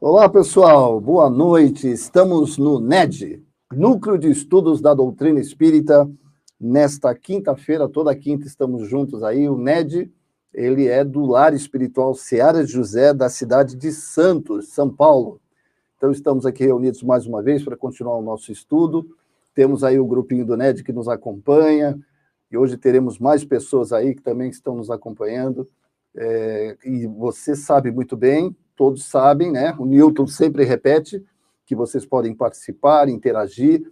Olá, pessoal. Boa noite. Estamos no NED, Núcleo de Estudos da Doutrina Espírita. Nesta quinta-feira, toda quinta estamos juntos aí. O NED, ele é do Lar Espiritual Seara de José, da cidade de Santos, São Paulo. Então, estamos aqui reunidos mais uma vez para continuar o nosso estudo. Temos aí o grupinho do NED que nos acompanha, e hoje teremos mais pessoas aí que também estão nos acompanhando. E você sabe muito bem, todos sabem, né? O Newton sempre repete que vocês podem participar, interagir.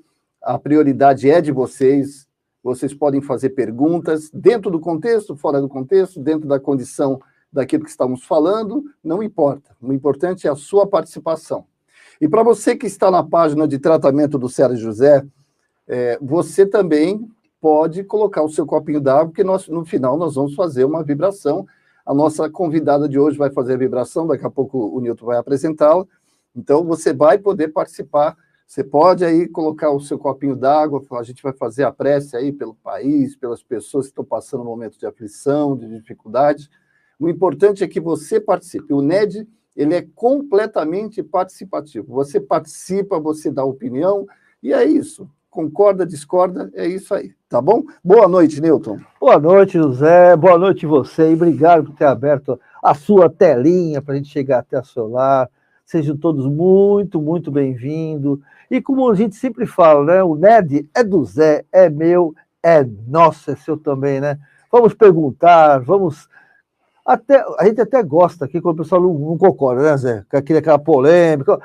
A prioridade é de vocês. Vocês podem fazer perguntas dentro do contexto, fora do contexto, dentro da condição daquilo que estamos falando, não importa. O importante é a sua participação. E para você que está na página de tratamento do Seara José, você também pode colocar o seu copinho d'água, porque no final nós vamos fazer uma vibração. A nossa convidada de hoje vai fazer a vibração, daqui a pouco o Newton vai apresentá-la. Então, você vai poder participar. Você pode aí colocar o seu copinho d'água, a gente vai fazer a prece aí pelo país, pelas pessoas que estão passando um momento de aflição, de dificuldade. O importante é que você participe. O NED, ele é completamente participativo. Você participa, você dá opinião, e é isso. Concorda, discorda, é isso aí, tá bom? Boa noite, Newton. Boa noite, José. Boa noite você. E obrigado por ter aberto a sua telinha para a gente chegar até o seu lar. Sejam todos muito, muito bem-vindos. E como a gente sempre fala, né? O NED é do Zé, é meu, é nosso, é seu também, né? Vamos perguntar, vamos... a gente até gosta aqui quando o pessoal não concorda, né, Zé? Aquela polêmica...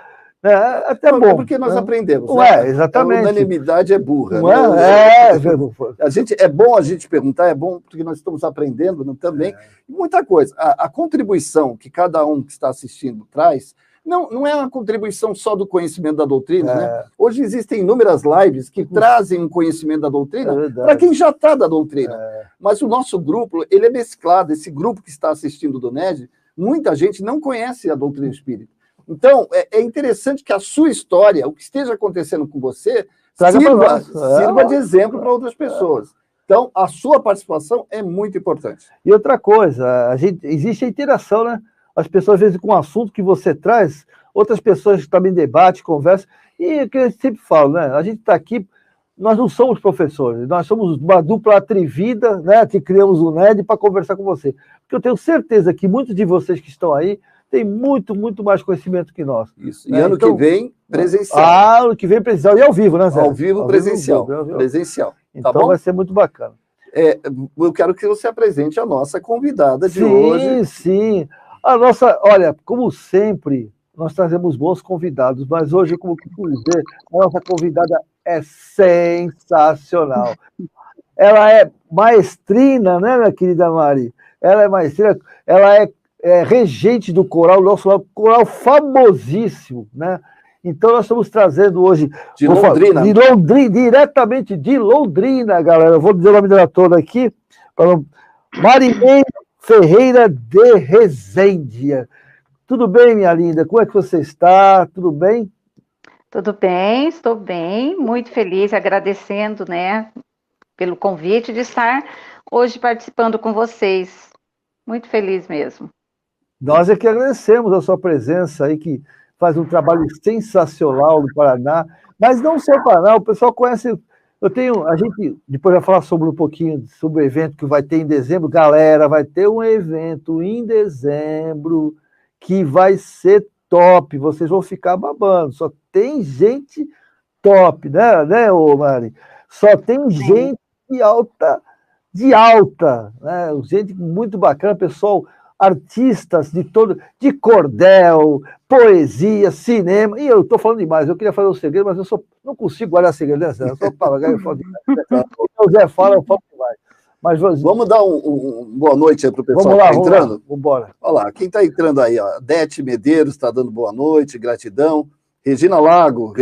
É até bom. Porque nós aprendemos. Né? Exatamente. A unanimidade é burra. Não né? É bom a gente perguntar, é bom porque nós estamos aprendendo também. Muita coisa. A contribuição que cada um que está assistindo traz, não é uma contribuição só do conhecimento da doutrina. Né? Hoje existem inúmeras lives que trazem um conhecimento da doutrina para quem já está da doutrina. Mas o nosso grupo, ele é mesclado. Esse grupo que está assistindo do NED, muita gente não conhece a doutrina espírita. Então, é interessante que a sua história, o que esteja acontecendo com você, sirva de exemplo para outras pessoas. Então, a sua participação é muito importante. E outra coisa, existe a interação, né? As pessoas, às vezes, com o assunto que você traz, outras pessoas também debatem, conversam, e o que eu sempre falo, né? A gente está aqui, nós não somos professores, nós somos uma dupla atrevida, né? Que criamos o NED para conversar com você. Porque eu tenho certeza que muitos de vocês que estão aí tem muito, muito mais conhecimento que nós. Isso. E ano que vem, presencial. Ano que vem, presencial. E ao vivo, né, Zé? Ao vivo, presencial. Presencial. Então, tá, vai ser muito bacana. Eu quero que você apresente a nossa convidada de hoje. Sim. Olha, como sempre, nós trazemos bons convidados, mas hoje, como que pude dizer, a nossa convidada é sensacional. Ela é maestrina, né, minha querida Mari? Ela é maestrina, ela é regente do coral, nosso coral famosíssimo, né? Então nós estamos trazendo hoje... De Londrina. Diretamente de Londrina, galera. Eu vou dizer o nome dela toda aqui. Marinês Ferreira de Rezende. Tudo bem, minha linda? Como é que você está? Tudo bem? Tudo bem, estou bem. Muito feliz, agradecendo, né, pelo convite de estar hoje participando com vocês. Muito feliz mesmo. Nós é que agradecemos a sua presença aí, que faz um trabalho sensacional no Paraná, mas não só o Paraná, o pessoal conhece, a gente depois vai falar sobre um pouquinho sobre o evento que vai ter em dezembro. Galera, vai ter um evento em dezembro que vai ser top, vocês vão ficar babando, só tem gente top, né, ô Mari? Só tem gente de alta, né? Gente muito bacana, pessoal, artistas de cordel, poesia, cinema, e eu estou falando demais, eu queria fazer um segredo, mas eu não consigo guardar segredo, né, Zé? Eu sou papagaio, eu falo demais. O Zé fala, eu falo demais. Mas vamos dar um boa noite aí para o pessoal que está entrando? Vamos embora. Olha lá, quem está entrando aí, ó, Dete Medeiros está dando boa noite, gratidão. Regina Lago,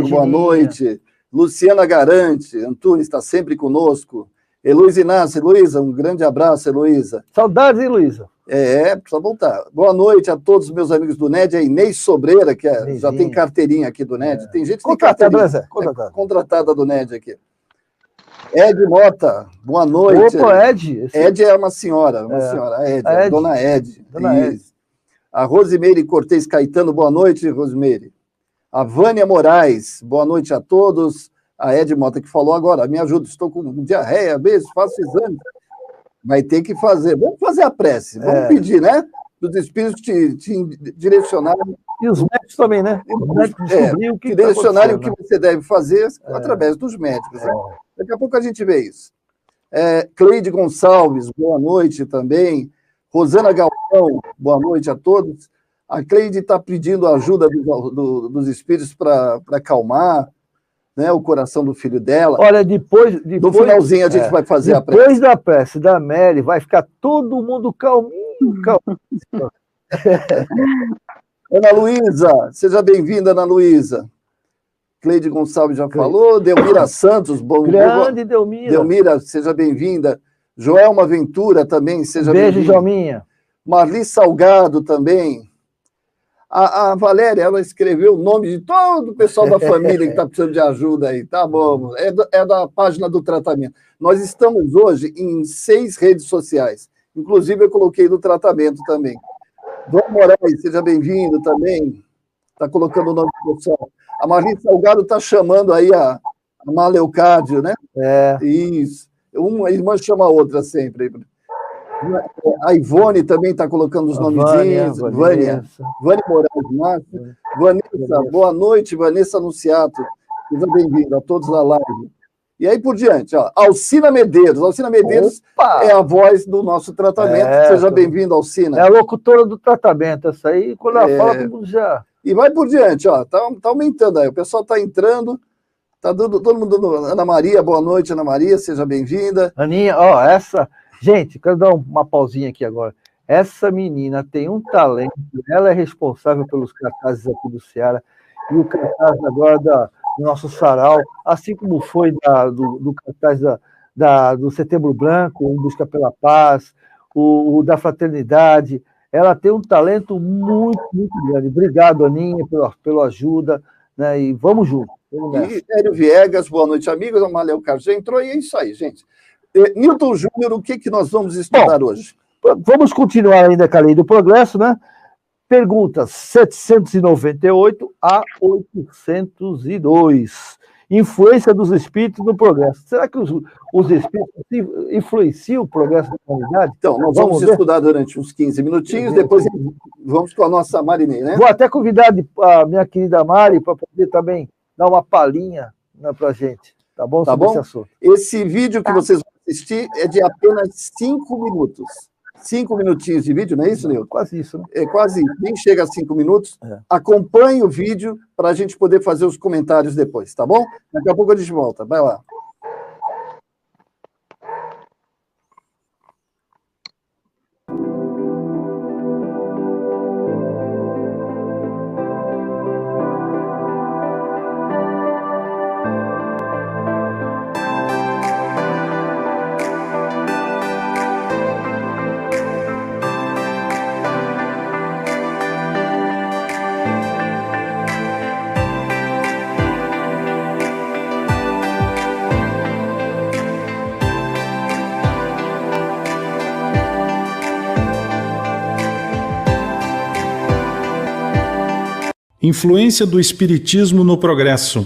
boa noite. Luciana Garante, Antunes está sempre conosco. Heloísa Inácio, Heloísa, um grande abraço, Heloísa. Saudades, Heloísa. Precisa voltar. Boa noite a todos os meus amigos do NED, a Inês Sobreira, que já tem carteirinha aqui do NED. Tem gente que tem carteirinha contratada do NED aqui. Ed Mota, boa noite. Opa, Ed. Ed é uma senhora, Ed, Dona Ed. Dona Ed. A Rosimeire Cortez Caetano, boa noite, Rosimeire. A Vânia Moraes, boa noite a todos. A Ed Mota que falou agora, me ajuda, estou com diarreia, beijo, faço exame. Vai ter que fazer, vamos fazer a prece, vamos pedir, né? Dos espíritos te direcionarem. E os médicos também, né? Os médicos descobriram o que direcionarem o que você deve fazer através dos médicos. Né? Daqui a pouco a gente vê isso. Cleide Gonçalves, boa noite também. Rosana Galvão, boa noite a todos. A Cleide está pedindo ajuda dos espíritos para acalmar, né, o coração do filho dela. Olha, depois no finalzinho a gente vai fazer a prece. Depois da prece da Mary, vai ficar todo mundo calminho. Ana Luísa, seja bem-vinda, Ana Luísa. Cleide Gonçalves já falou. Delmira Santos, grande Delmira. Delmira, seja bem-vinda. Joelma Ventura também, seja bem-vinda. Beijo, Jominha. Marli Salgado também. A Valéria, ela escreveu o nome de todo o pessoal da família que está precisando de ajuda aí, tá bom? É da página do tratamento. Nós estamos hoje em 6 redes sociais, inclusive eu coloquei do tratamento também. Dom Moraes, seja bem-vindo também, está colocando o nome do pessoal. A Marli Salgado está chamando aí a Maleocárdio, né? Isso. Uma irmã chama a outra sempre. A Ivone também está colocando os nomezinhos. Vânia Moraes Márcio. Vanessa, boa noite, Vanessa Anunciato. Seja bem-vindo a todos da live. E aí por diante, ó, Alcina Medeiros. Alcina Medeiros é a voz do nosso tratamento. Seja bem-vindo, Alcina. É a locutora do tratamento, essa aí, quando ela fala, todo mundo já... E vai por diante, ó, tá aumentando aí. O pessoal está entrando, tá todo mundo dando... Ana Maria, boa noite, Ana Maria, seja bem-vinda. Aninha, ó, essa... Gente, quero dar uma pausinha aqui agora. Essa menina tem um talento, ela é responsável pelos cartazes aqui do Ceará, e o cartaz agora do nosso sarau, assim como foi do cartaz do Setembro Branco, o Busca pela Paz, o da Fraternidade. Ela tem um talento muito, muito grande. Obrigado, Aninha, pela ajuda, né? E vamos junto. E Hélio Viegas, boa noite, amigos. O Maleu Carlos já entrou, e é isso aí, gente. Newton Júnior, o que nós vamos estudar hoje? Vamos continuar ainda com a Lei do Progresso, né? Perguntas 798 a 802. Influência dos espíritos no progresso. Será que os espíritos influenciam o progresso da humanidade? Então, nós vamos estudar durante uns 15 minutinhos, depois vamos com a nossa Marinei, né? Vou até convidar a minha querida Mari para poder também dar uma palhinha, né, para a gente. Tá bom? Tá bom? Esse vídeo que vocês vão assistir é de apenas 5 minutos. 5 minutinhos de vídeo, não é isso, Nilton? Quase isso, né? É quase, nem chega a 5 minutos. Acompanhe o vídeo para a gente poder fazer os comentários depois, tá bom? Daqui a pouco a gente volta. Vai lá. Influência do Espiritismo no Progresso.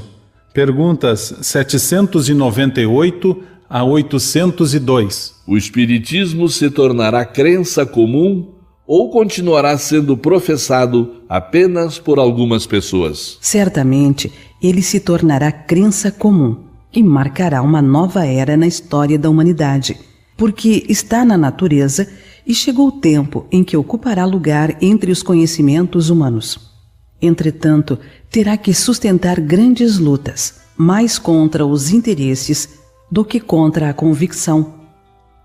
Perguntas 798 a 802. O Espiritismo se tornará crença comum ou continuará sendo professado apenas por algumas pessoas? Certamente, ele se tornará crença comum e marcará uma nova era na história da humanidade, porque está na natureza e chegou o tempo em que ocupará lugar entre os conhecimentos humanos. Entretanto, terá que sustentar grandes lutas, mais contra os interesses do que contra a convicção,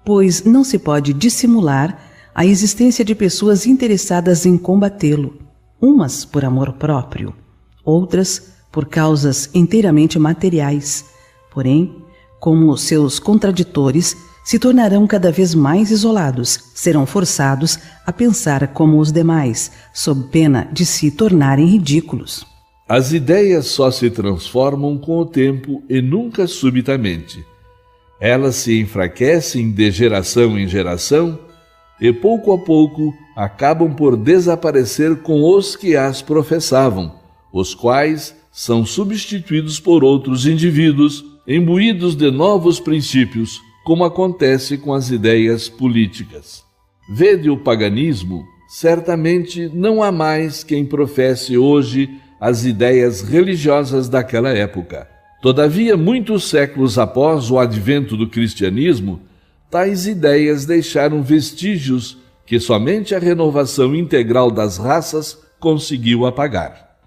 pois não se pode dissimular a existência de pessoas interessadas em combatê-lo, umas por amor próprio, outras por causas inteiramente materiais. Porém, como seus contraditores, se tornarão cada vez mais isolados, serão forçados a pensar como os demais, sob pena de se tornarem ridículos. As ideias só se transformam com o tempo e nunca subitamente. Elas se enfraquecem de geração em geração e pouco a pouco acabam por desaparecer com os que as professavam, os quais são substituídos por outros indivíduos imbuídos de novos princípios, como acontece com as ideias políticas. Vede o paganismo, certamente não há mais quem professe hoje as ideias religiosas daquela época. Todavia, muitos séculos após o advento do cristianismo, tais ideias deixaram vestígios que somente a renovação integral das raças conseguiu apagar.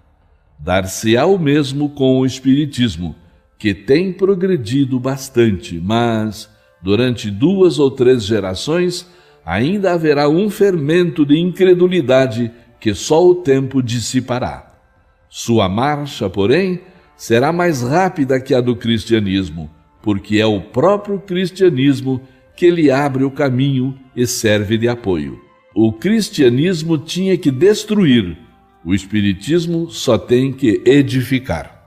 Dar-se-á o mesmo com o espiritismo, que tem progredido bastante, mas, durante 2 ou 3 gerações, ainda haverá um fermento de incredulidade que só o tempo dissipará. Sua marcha, porém, será mais rápida que a do cristianismo, porque é o próprio cristianismo que lhe abre o caminho e serve de apoio. O cristianismo tinha que destruir, o espiritismo só tem que edificar.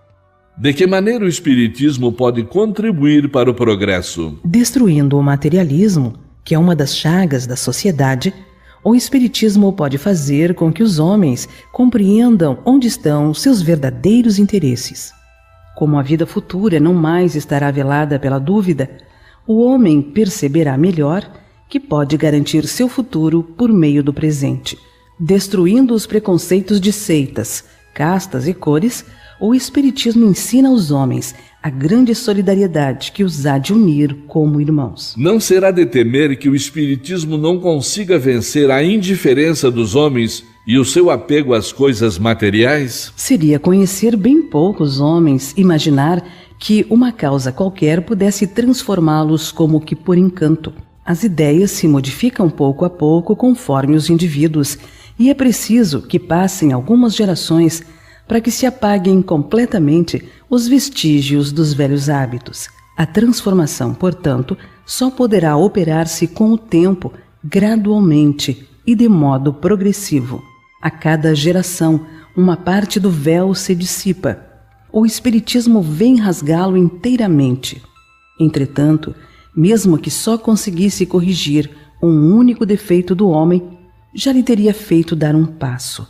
De que maneira o espiritismo pode contribuir para o progresso? Destruindo o materialismo, que é uma das chagas da sociedade, o espiritismo pode fazer com que os homens compreendam onde estão seus verdadeiros interesses. Como a vida futura não mais estará velada pela dúvida, o homem perceberá melhor que pode garantir seu futuro por meio do presente. Destruindo os preconceitos de seitas, castas e cores, o espiritismo ensina aos homens a grande solidariedade que os há de unir como irmãos. Não será de temer que o espiritismo não consiga vencer a indiferença dos homens e o seu apego às coisas materiais? Seria conhecer bem poucos homens imaginar que uma causa qualquer pudesse transformá-los como que por encanto. As ideias se modificam pouco a pouco conforme os indivíduos, e é preciso que passem algumas gerações para que se apaguem completamente os vestígios dos velhos hábitos. A transformação, portanto, só poderá operar-se com o tempo, gradualmente e de modo progressivo. A cada geração, uma parte do véu se dissipa. O espiritismo vem rasgá-lo inteiramente. Entretanto, mesmo que só conseguisse corrigir um único defeito do homem, já lhe teria feito dar um passo.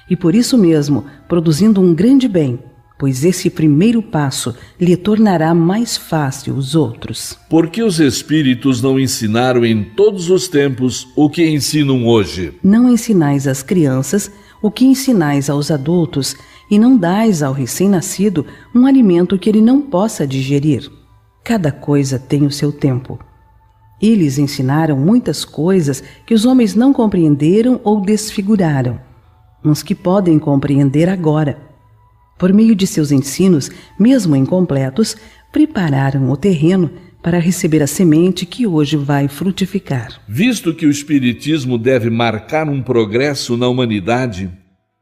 E por isso mesmo, produzindo um grande bem, pois esse primeiro passo lhe tornará mais fácil os outros. Por que os espíritos não ensinaram em todos os tempos o que ensinam hoje? Não ensinais às crianças o que ensinais aos adultos, e não dais ao recém-nascido um alimento que ele não possa digerir. Cada coisa tem o seu tempo. Eles ensinaram muitas coisas que os homens não compreenderam ou desfiguraram, mas que podem compreender agora. Por meio de seus ensinos, mesmo incompletos, prepararam o terreno para receber a semente que hoje vai frutificar. Visto que o espiritismo deve marcar um progresso na humanidade,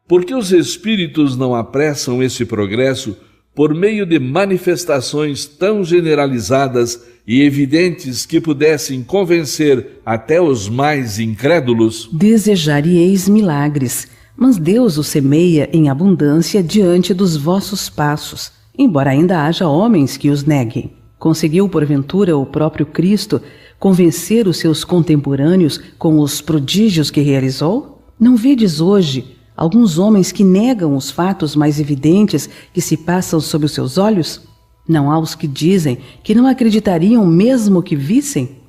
por que os espíritos não apressam esse progresso por meio de manifestações tão generalizadas e evidentes que pudessem convencer até os mais incrédulos? Desejaríeis milagres, mas Deus os semeia em abundância diante dos vossos passos, embora ainda haja homens que os neguem. Conseguiu, porventura, o próprio Cristo convencer os seus contemporâneos com os prodígios que realizou? Não vedes hoje alguns homens que negam os fatos mais evidentes que se passam sob os seus olhos? Não há os que dizem que não acreditariam mesmo que vissem?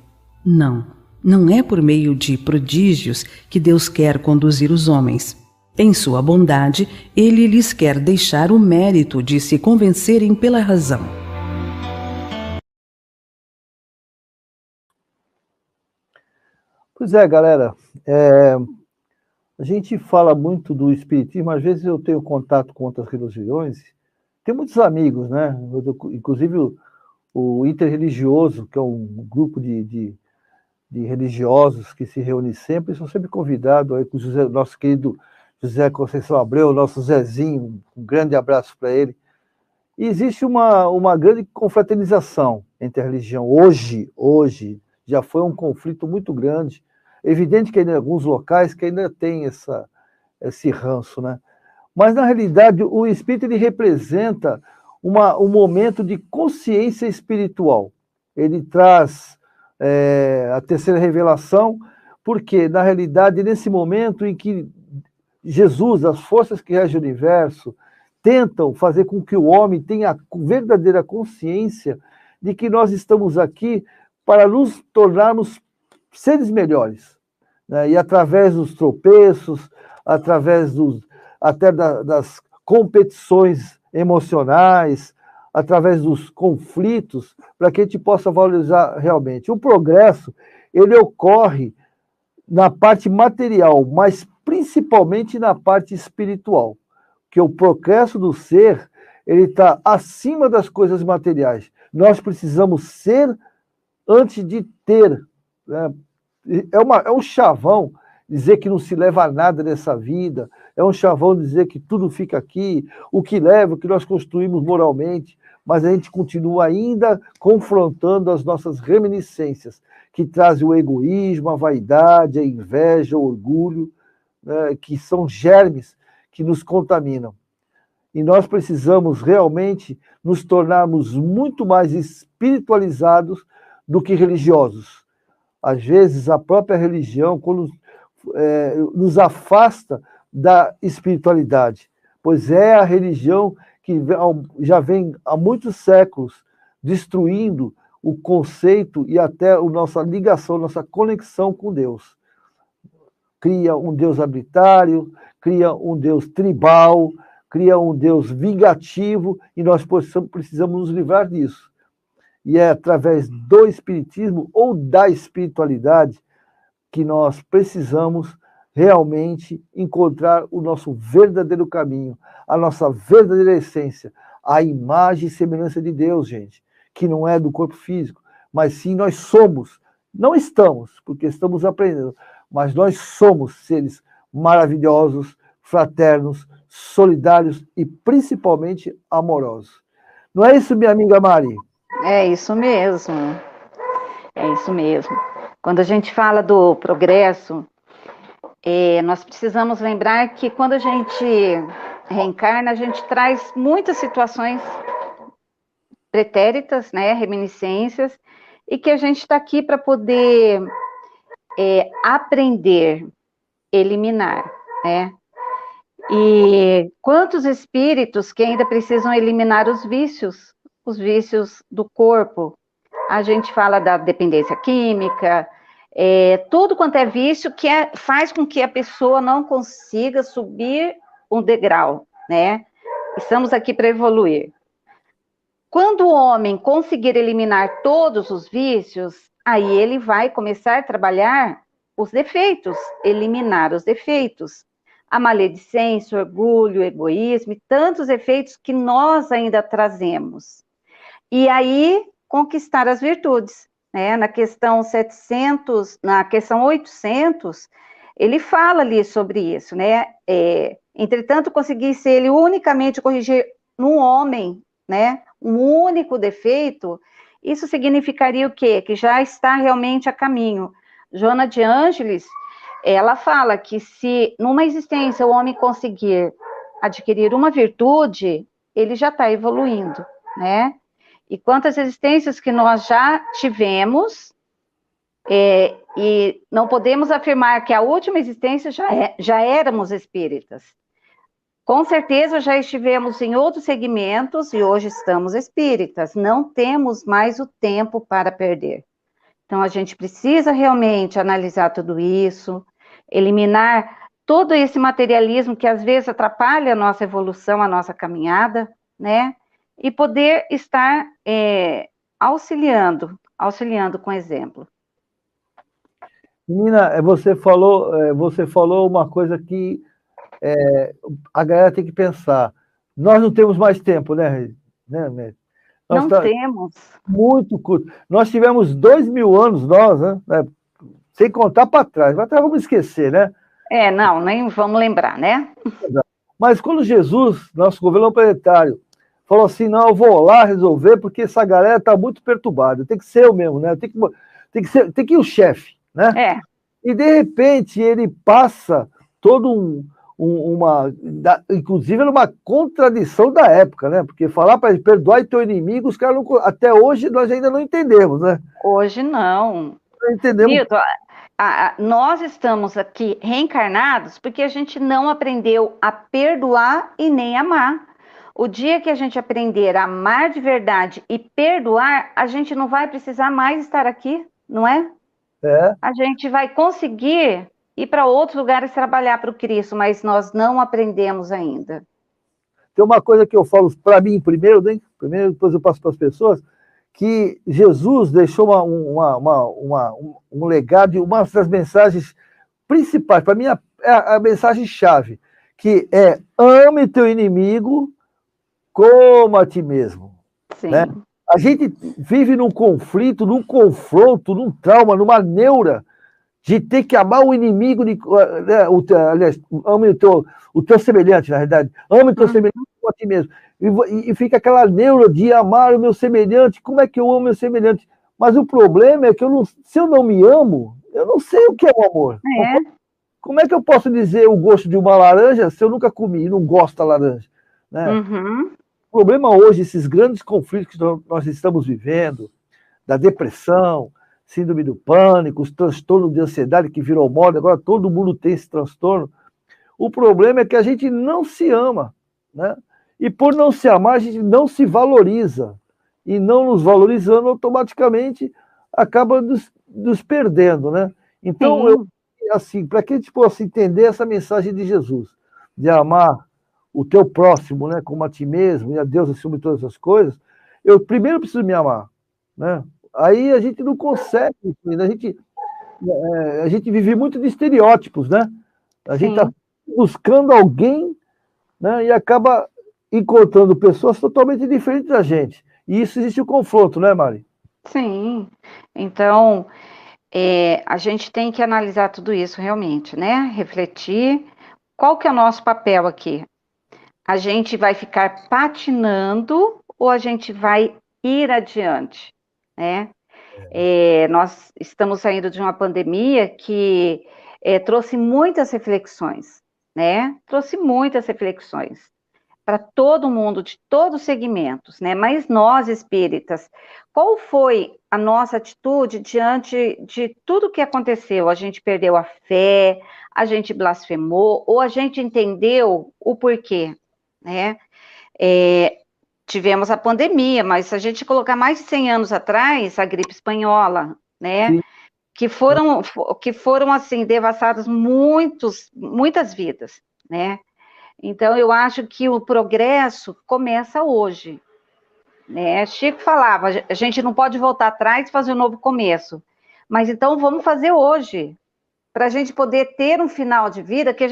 Não, não é por meio de prodígios que Deus quer conduzir os homens. Em sua bondade, ele lhes quer deixar o mérito de se convencerem pela razão. Pois é, galera, a gente fala muito do espiritismo, às vezes eu tenho contato com outras religiões, tenho muitos amigos, né? Inclusive o Interreligioso, que é um grupo de religiosos que se reúne sempre, sou sempre convidado aí com o José, nosso querido José Conceição Abreu, nosso Zezinho, um grande abraço para ele. E existe uma grande confraternização entre a religião. Hoje já foi um conflito muito grande. É evidente que ainda em alguns locais que ainda tem esse ranço, né? Mas, na realidade, o espírito ele representa um momento de consciência espiritual. Ele traz a terceira revelação, Porque, na realidade, nesse momento em que Jesus, as forças que regem o universo, tentam fazer com que o homem tenha a verdadeira consciência de que nós estamos aqui para nos tornarmos seres melhores, né? E através dos tropeços, através até das competições emocionais, através dos conflitos, para que a gente possa valorizar realmente. O progresso, ele ocorre na parte material, mas principalmente na parte espiritual, que o progresso do ser, ele está acima das coisas materiais. Nós precisamos ser antes de ter, né? É um chavão dizer que não se leva a nada nessa vida, é um chavão dizer que tudo fica aqui, o que leva, o que nós construímos moralmente, mas a gente continua ainda confrontando as nossas reminiscências, que trazem o egoísmo, a vaidade, a inveja, o orgulho, né, que são germes que nos contaminam. E nós precisamos realmente nos tornarmos muito mais espiritualizados do que religiosos. Às vezes, a própria religião, quando nos afasta da espiritualidade, pois é a religião que já vem há muitos séculos destruindo o conceito e até a nossa ligação, nossa conexão com Deus. Cria um Deus arbitrário, cria um Deus tribal, cria um Deus vingativo, e nós precisamos nos livrar disso. E é através do Espiritismo ou da espiritualidade que nós precisamos realmente encontrar o nosso verdadeiro caminho, a nossa verdadeira essência, a imagem e semelhança de Deus, gente, que não é do corpo físico, mas sim nós somos, não estamos, porque estamos aprendendo, mas nós somos seres maravilhosos, fraternos, solidários e principalmente amorosos. Não é isso, minha amiga Mari? É isso mesmo. É isso mesmo. Quando a gente fala do progresso, nós precisamos lembrar que quando a gente reencarna, a gente traz muitas situações pretéritas, né, reminiscências, e que a gente está aqui para poder aprender, eliminar, né? E quantos espíritos que ainda precisam eliminar os vícios do corpo. A gente fala da dependência química, tudo quanto é vício que faz com que a pessoa não consiga subir um degrau, né? Estamos aqui para evoluir. Quando o homem conseguir eliminar todos os vícios, aí ele vai começar a trabalhar os defeitos, eliminar os defeitos. A maledicência, o orgulho, o egoísmo e tantos efeitos que nós ainda trazemos. E aí, conquistar as virtudes, né? Na questão 800, ele fala ali sobre isso, né? Entretanto, conseguisse ele unicamente corrigir num homem, né, um único defeito, isso significaria o quê? Que já está realmente a caminho. Joana de Ângeles, ela fala que se numa existência o homem conseguir adquirir uma virtude, ele já está evoluindo, né? E quantas existências que nós já tivemos, e não podemos afirmar que a última existência já éramos espíritas. Com certeza já estivemos em outros segmentos e hoje estamos espíritas. Não temos mais o tempo para perder. Então, a gente precisa realmente analisar tudo isso, eliminar todo esse materialismo que às vezes atrapalha a nossa evolução, a nossa caminhada, né? E poder estar auxiliando com exemplo. Menina, você falou uma coisa que a galera tem que pensar. Nós não temos mais tempo, né? Nós não temos. Muito curto. Nós tivemos 2000 anos, né? Sem contar para trás. Para trás vamos esquecer, né? Não, nem vamos lembrar, né? Mas quando Jesus, nosso governo planetário, falou assim, não, eu vou lá resolver, porque essa galera está muito perturbada. Tem que ser eu mesmo, né? Tem que ir o chefe, né? E, de repente, ele passa todo inclusive era uma contradição da época, né? Porque falar para perdoar teu inimigo, os caras até hoje nós ainda não entendemos, né? Hoje não. Não entendemos. Milton, nós estamos aqui reencarnados porque a gente não aprendeu a perdoar e nem amar. O dia que a gente aprender a amar de verdade e perdoar, a gente não vai precisar mais estar aqui, não é? A gente vai conseguir ir para outros lugares trabalhar para o Cristo, mas nós não aprendemos ainda. Tem uma coisa que eu falo para mim primeiro, né? Primeiro, depois eu passo para as pessoas, que Jesus deixou um legado, uma das mensagens principais, para mim é a mensagem-chave, que é: ame teu inimigo como a ti mesmo. Sim. Né? A gente vive num conflito, num confronto, num trauma, numa neura de ter que amar o inimigo, aliás, ame o teu semelhante, na realidade. Ame o teu semelhante como a ti mesmo. E fica aquela neura de amar o meu semelhante. Como é que eu amo o meu semelhante? Mas o problema é que se eu não me amo, eu não sei o que é o amor. Como é que eu posso dizer o gosto de uma laranja se eu nunca comi e não gosto da laranja? Né? Uhum. O problema hoje, esses grandes conflitos que nós estamos vivendo, da depressão, síndrome do pânico, os transtornos de ansiedade que virou moda, agora todo mundo tem esse transtorno. O problema é que a gente não se ama, né? E por não se amar, a gente não se valoriza. E não nos valorizando, automaticamente acaba nos perdendo, né? Então, assim, para que a gente possa entender essa mensagem de Jesus, de amar o teu próximo, né, como a ti mesmo, e a Deus acima de todas as coisas, eu primeiro preciso me amar, né? Aí a gente não consegue, a gente vive muito de estereótipos, né? A gente está buscando alguém, né, e acaba encontrando pessoas totalmente diferentes da gente. E isso existe o confronto, né, Mari? Sim. Então, a gente tem que analisar tudo isso realmente, né? Refletir. Qual que é o nosso papel aqui? A gente vai ficar patinando ou a gente vai ir adiante, né? Nós estamos saindo de uma pandemia que trouxe muitas reflexões, né? Trouxe muitas reflexões para todo mundo, de todos os segmentos, né? Mas nós, espíritas, qual foi a nossa atitude diante de tudo que aconteceu? A gente perdeu a fé, a gente blasfemou, ou a gente entendeu o porquê, né? Tivemos a pandemia, mas se a gente colocar mais de 100 anos atrás, a gripe espanhola, né? Sim. Que foram assim, devastadas muitas vidas, né? Então, eu acho que o progresso começa hoje, né? Chico falava, a gente não pode voltar atrás e fazer um novo começo, mas então vamos fazer hoje, para a gente poder ter um final de vida, que a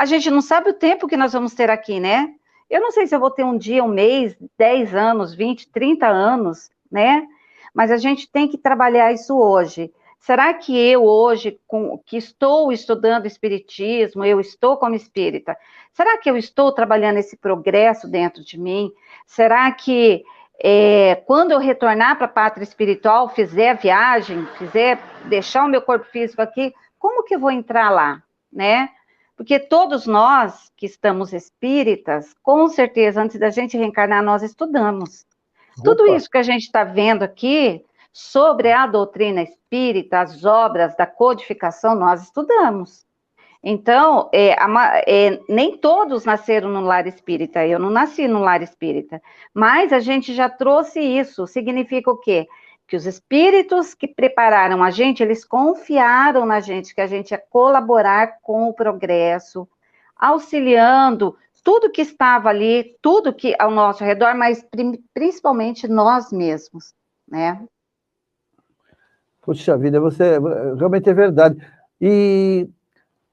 gente não sabe o tempo que nós vamos ter aqui, né? Eu não sei se eu vou ter um dia, um mês, 10 anos, 20, 30 anos, né? Mas a gente tem que trabalhar isso hoje. Será que eu hoje, que estou estudando espiritismo, eu estou como espírita, será que eu estou trabalhando esse progresso dentro de mim? Será que quando eu retornar para a pátria espiritual, fizer a viagem, deixar o meu corpo físico aqui, como que eu vou entrar lá, né? Porque todos nós que estamos espíritas, com certeza, antes da gente reencarnar, nós estudamos. Tudo isso que a gente está vendo aqui, sobre a doutrina espírita, as obras da codificação, nós estudamos. Então, nem todos nasceram no lar espírita, eu não nasci no lar espírita, mas a gente já trouxe isso. Significa o quê? Que os espíritos que prepararam a gente, eles confiaram na gente, que a gente ia colaborar com o progresso, auxiliando tudo que estava ali, tudo que ao nosso redor, mas principalmente nós mesmos, né? Poxa vida, você realmente é verdade. E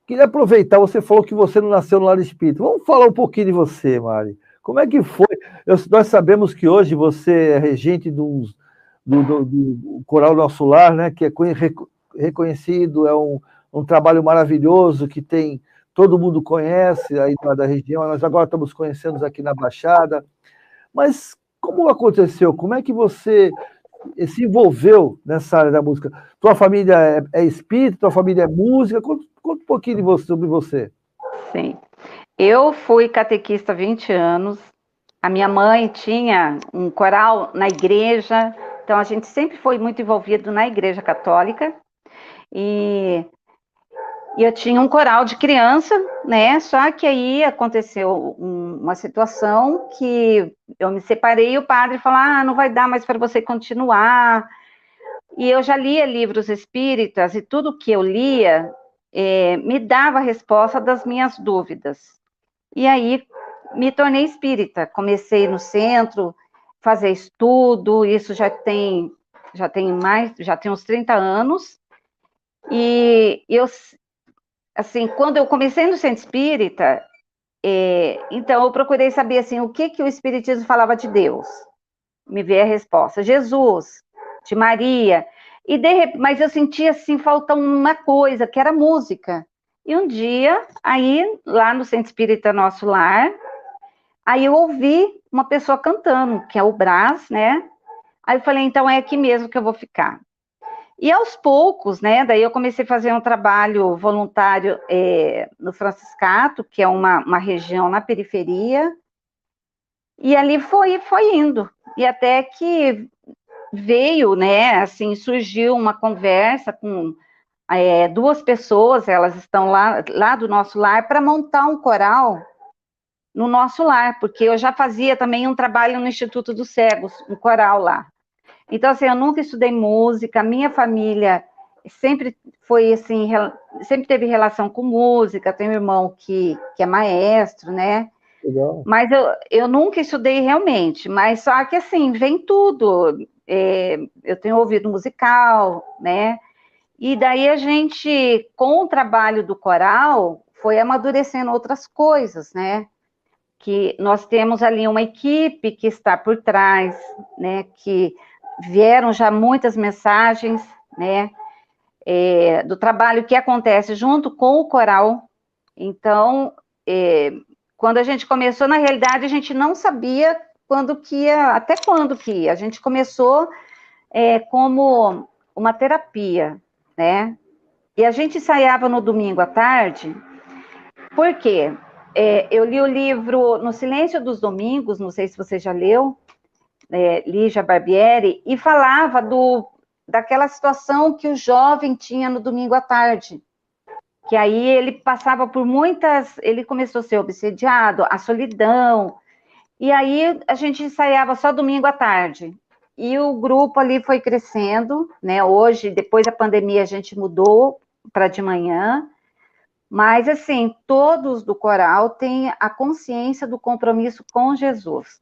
queria aproveitar, você falou que você não nasceu no lar espírita. Vamos falar um pouquinho de você, Mari. Como é que foi? Nós sabemos que hoje você é regente do Coral Nosso Lar, né, que é reconhecido, é um trabalho maravilhoso que todo mundo conhece aí da região, nós agora estamos conhecendo aqui na Baixada. Mas como aconteceu? Como é que você se envolveu nessa área da música? Tua família é espírita, tua família é música? Conta um pouquinho sobre você. Sim. Eu fui catequista há 20 anos. A minha mãe tinha um coral na igreja, então a gente sempre foi muito envolvido na igreja católica. E eu tinha um coral de criança, né? Só que aí aconteceu uma situação que eu me separei e o padre falou: não vai dar mais para você continuar. E eu já lia livros espíritas e tudo que eu lia me dava a resposta das minhas dúvidas. E aí me tornei espírita. Comecei no centro, fazer estudo, isso já tem uns 30 anos. E eu, assim, quando eu comecei no centro espírita, então eu procurei saber, assim, o que o espiritismo falava de Deus. Me veio a resposta, Jesus, de Maria. Mas eu sentia, assim, faltando uma coisa, que era música. E um dia, aí, lá no centro espírita Nosso Lar, aí eu ouvi uma pessoa cantando, que é o Brás, né? Aí eu falei, então é aqui mesmo que eu vou ficar. E aos poucos, né, daí eu comecei a fazer um trabalho voluntário no Franciscato, que é uma região na periferia, e ali foi indo. E até que veio, né, assim, surgiu uma conversa com duas pessoas, elas estão lá do nosso lar, para montar um coral no nosso lar, porque eu já fazia também um trabalho no Instituto dos Cegos, um coral lá. Então, assim, eu nunca estudei música, minha família sempre foi, assim, sempre teve relação com música, tenho um irmão que é maestro, né? Legal. Mas eu nunca estudei realmente, mas só que, assim, vem tudo. Eu tenho ouvido musical, né? E daí a gente, com o trabalho do coral, foi amadurecendo outras coisas, né? Que nós temos ali uma equipe que está por trás, né? Que vieram já muitas mensagens, né? Do trabalho que acontece junto com o coral. Então, quando a gente começou, na realidade, a gente não sabia até quando que ia. A gente começou como uma terapia, né? E a gente ensaiava no domingo à tarde, por quê? Eu li o livro No Silêncio dos Domingos, não sei se você já leu, Lígia Barbieri, e falava daquela situação que o jovem tinha no domingo à tarde, que aí ele passava por ele começou a ser obsediado, a solidão, e aí a gente ensaiava só domingo à tarde, e o grupo ali foi crescendo, né? Hoje, depois da pandemia, a gente mudou para de manhã, mas assim, todos do coral têm a consciência do compromisso com Jesus.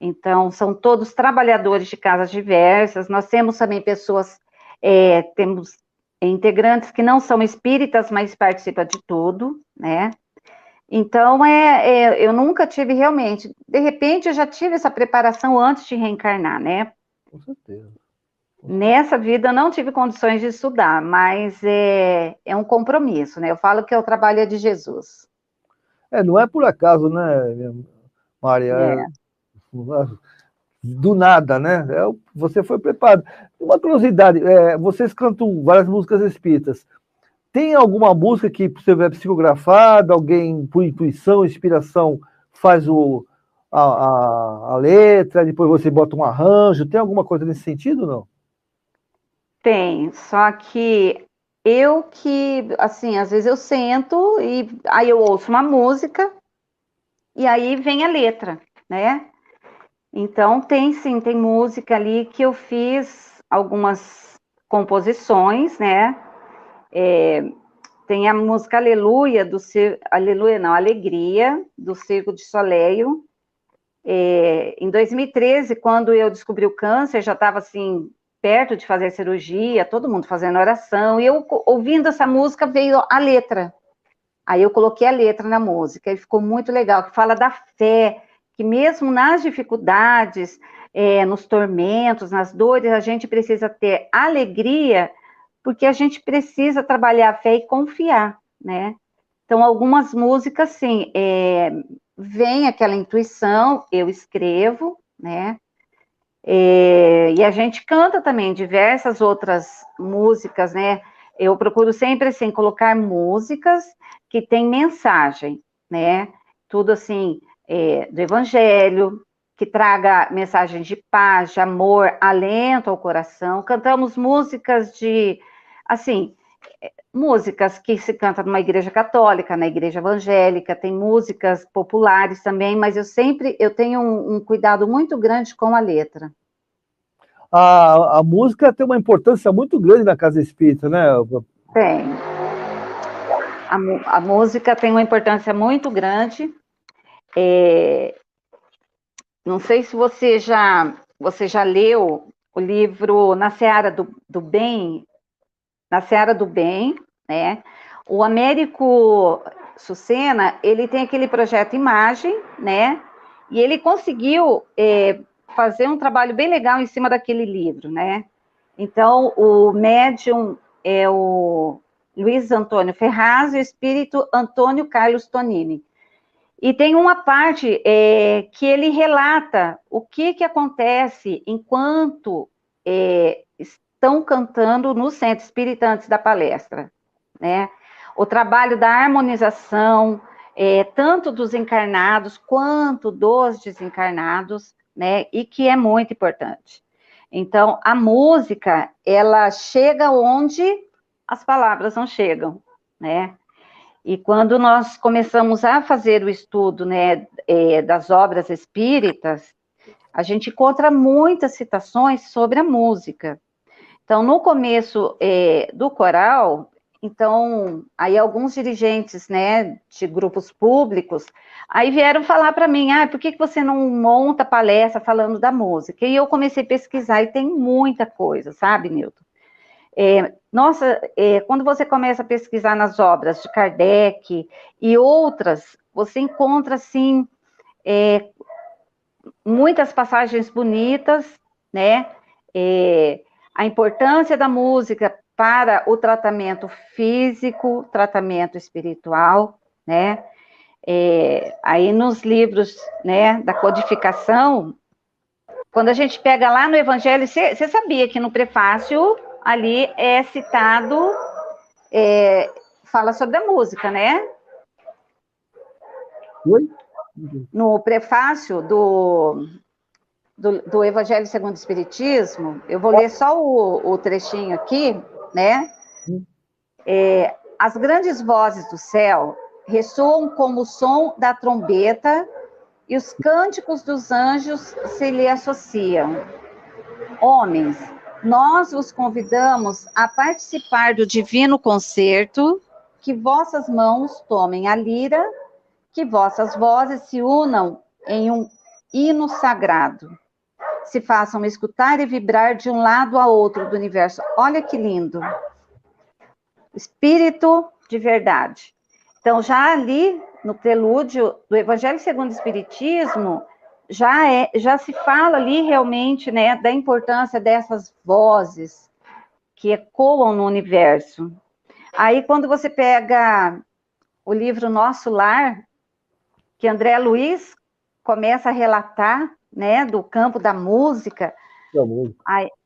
Então, são todos trabalhadores de casas diversas. Nós temos também pessoas, temos integrantes que não são espíritas, mas participam de tudo, né? Então, eu nunca tive realmente, de repente, eu já tive essa preparação antes de reencarnar, né? Com certeza. Nessa vida eu não tive condições de estudar, mas é um compromisso, né? Eu falo que o trabalho é de Jesus. Não é por acaso, né, Maria? Do nada, né? Você foi preparado. Uma curiosidade, vocês cantam várias músicas espíritas. Tem alguma música que você é psicografada, alguém, por intuição, inspiração, faz a letra, depois você bota um arranjo? Tem alguma coisa nesse sentido, não? Tem, só que assim, às vezes eu sento e aí eu ouço uma música e aí vem a letra, né? Então, tem música ali que eu fiz algumas composições, né? Tem a música Aleluia, Aleluia não, Alegria, do Circo de Soleil. Em 2013, quando eu descobri o câncer, já estava assim, perto de fazer cirurgia, todo mundo fazendo oração, e eu, ouvindo essa música, veio a letra. Aí eu coloquei a letra na música, e ficou muito legal, que fala da fé, que mesmo nas dificuldades, nos tormentos, nas dores, a gente precisa ter alegria, porque a gente precisa trabalhar a fé e confiar, né? Então, algumas músicas, assim, vem aquela intuição, eu escrevo, né? E a gente canta também diversas outras músicas, né? Eu procuro sempre, assim, colocar músicas que têm mensagem, né? Tudo, assim, do Evangelho, que traga mensagem de paz, de amor, alento ao coração. Cantamos músicas assim, músicas que se canta numa igreja católica, na igreja evangélica, tem músicas populares também, mas eu tenho um cuidado muito grande com a letra. A música tem uma importância muito grande na casa espírita, né? Tem. A música tem uma importância muito grande. Não sei se você já leu o livro Na Seara do Bem, Na Seara do Bem, né? O Américo Sucena, ele tem aquele projeto Imagem, né? E ele conseguiu fazer um trabalho bem legal em cima daquele livro, né? Então, o médium é o Luiz Antônio Ferraz e o espírito Antônio Carlos Tonini. E tem uma parte que ele relata o que acontece enquanto estão cantando no centro espírita antes da palestra, né? O trabalho da harmonização, tanto dos encarnados quanto dos desencarnados, né? E que é muito importante. Então, a música, ela chega onde as palavras não chegam, né? E quando nós começamos a fazer o estudo, né, das obras espíritas, a gente encontra muitas citações sobre a música. Então, no começo do coral, então, aí alguns dirigentes, né, de grupos públicos, aí vieram falar para mim, por que você não monta palestra falando da música? E eu comecei a pesquisar, e tem muita coisa, sabe, Nilton? Quando você começa a pesquisar nas obras de Kardec e outras, você encontra, assim, muitas passagens bonitas, né? A importância da música para o tratamento físico, tratamento espiritual, né? Aí nos livros, né, da codificação, quando a gente pega lá no Evangelho, você sabia que no prefácio ali é citado, fala sobre a música, né? Oi? No prefácio do Evangelho segundo o Espiritismo, eu vou ler só o trechinho aqui, né? As grandes vozes do céu ressoam como o som da trombeta e os cânticos dos anjos se lhe associam. Homens, nós vos convidamos a participar do divino concerto, que vossas mãos tomem a lira, que vossas vozes se unam em um hino sagrado, se façam escutar e vibrar de um lado a outro do universo. Olha que lindo. Espírito de verdade. Então, já ali, no prelúdio do Evangelho segundo o Espiritismo, já se fala ali realmente, né, da importância dessas vozes que ecoam no universo. Aí, quando você pega o livro Nosso Lar, que André Luiz começa a relatar, né, do campo da música,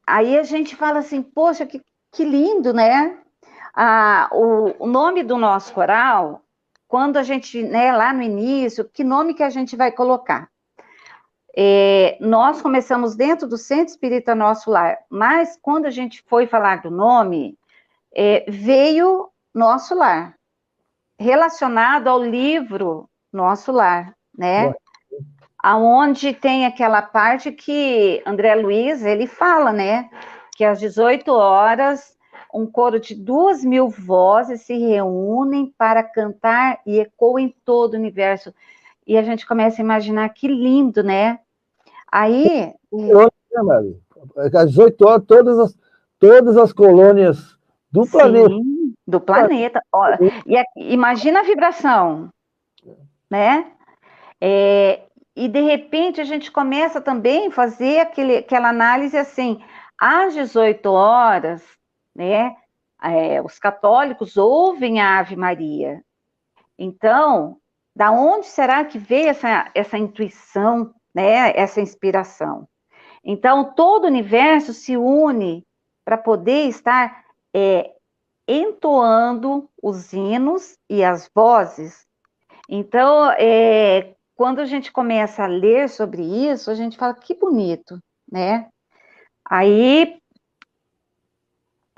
aí a gente fala assim, poxa, que lindo, né? O nome do nosso coral, quando a gente, né, lá no início, que nome que a gente vai colocar? Nós começamos dentro do Centro Espírita Nosso Lar, mas quando a gente foi falar do nome, veio Nosso Lar, relacionado ao livro Nosso Lar, né? Aonde tem aquela parte que André Luiz, ele fala, né? Que às 18 horas, um coro de 2.000 vozes se reúnem para cantar e ecoam em todo o universo. E a gente começa a imaginar que lindo, né? Aí... Às 18 horas, todas as colônias do planeta. Sim, do planeta. Olha, imagina a vibração, né? E, de repente, a gente começa também a fazer aquela análise assim, às 18 horas, né, os católicos ouvem a Ave Maria. Então, da onde será que veio essa intuição, né, essa inspiração? Então, todo o universo se une para poder estar entoando os hinos e as vozes. Então, quando a gente começa a ler sobre isso, a gente fala, que bonito, né? Aí,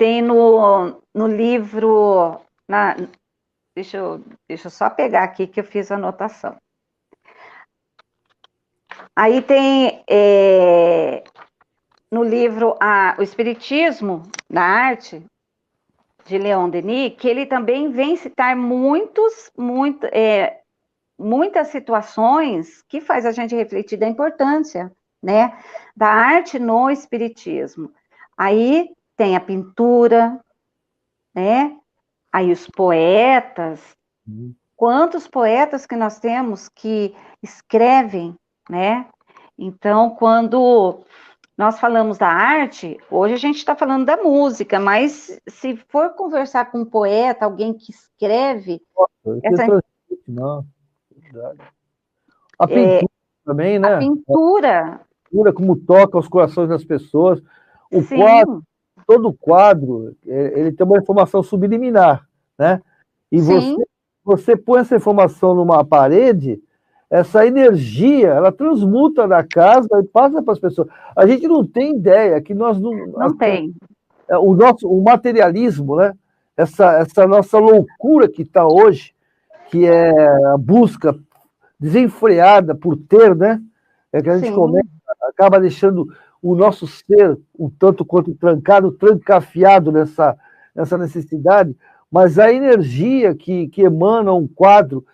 Tem no livro... deixa eu só pegar aqui que eu fiz a anotação. Aí tem no livro O Espiritismo da Arte, de Leon Denis, que ele também vem citar muitas situações que faz a gente refletir da importância, né, da arte no espiritismo. Aí tem a pintura, né, aí os poetas, quantos poetas que nós temos que escrevem, né? Então, quando nós falamos da arte, hoje a gente está falando da música, mas se for conversar com um poeta, alguém que escreve... Não, a pintura também, né? A pintura. Como toca os corações das pessoas. O Sim. quadro, todo quadro, ele tem uma informação subliminar, né? E você põe essa informação numa parede, essa energia, ela transmuta na casa e passa para as pessoas. A gente não tem ideia que nós não... Não tem. O materialismo, né? Essa nossa loucura que está hoje, que é a busca desenfreada por ter, né? É que a gente acaba deixando o nosso ser um tanto quanto trancado, trancafiado nessa necessidade, mas a energia que emana um quadro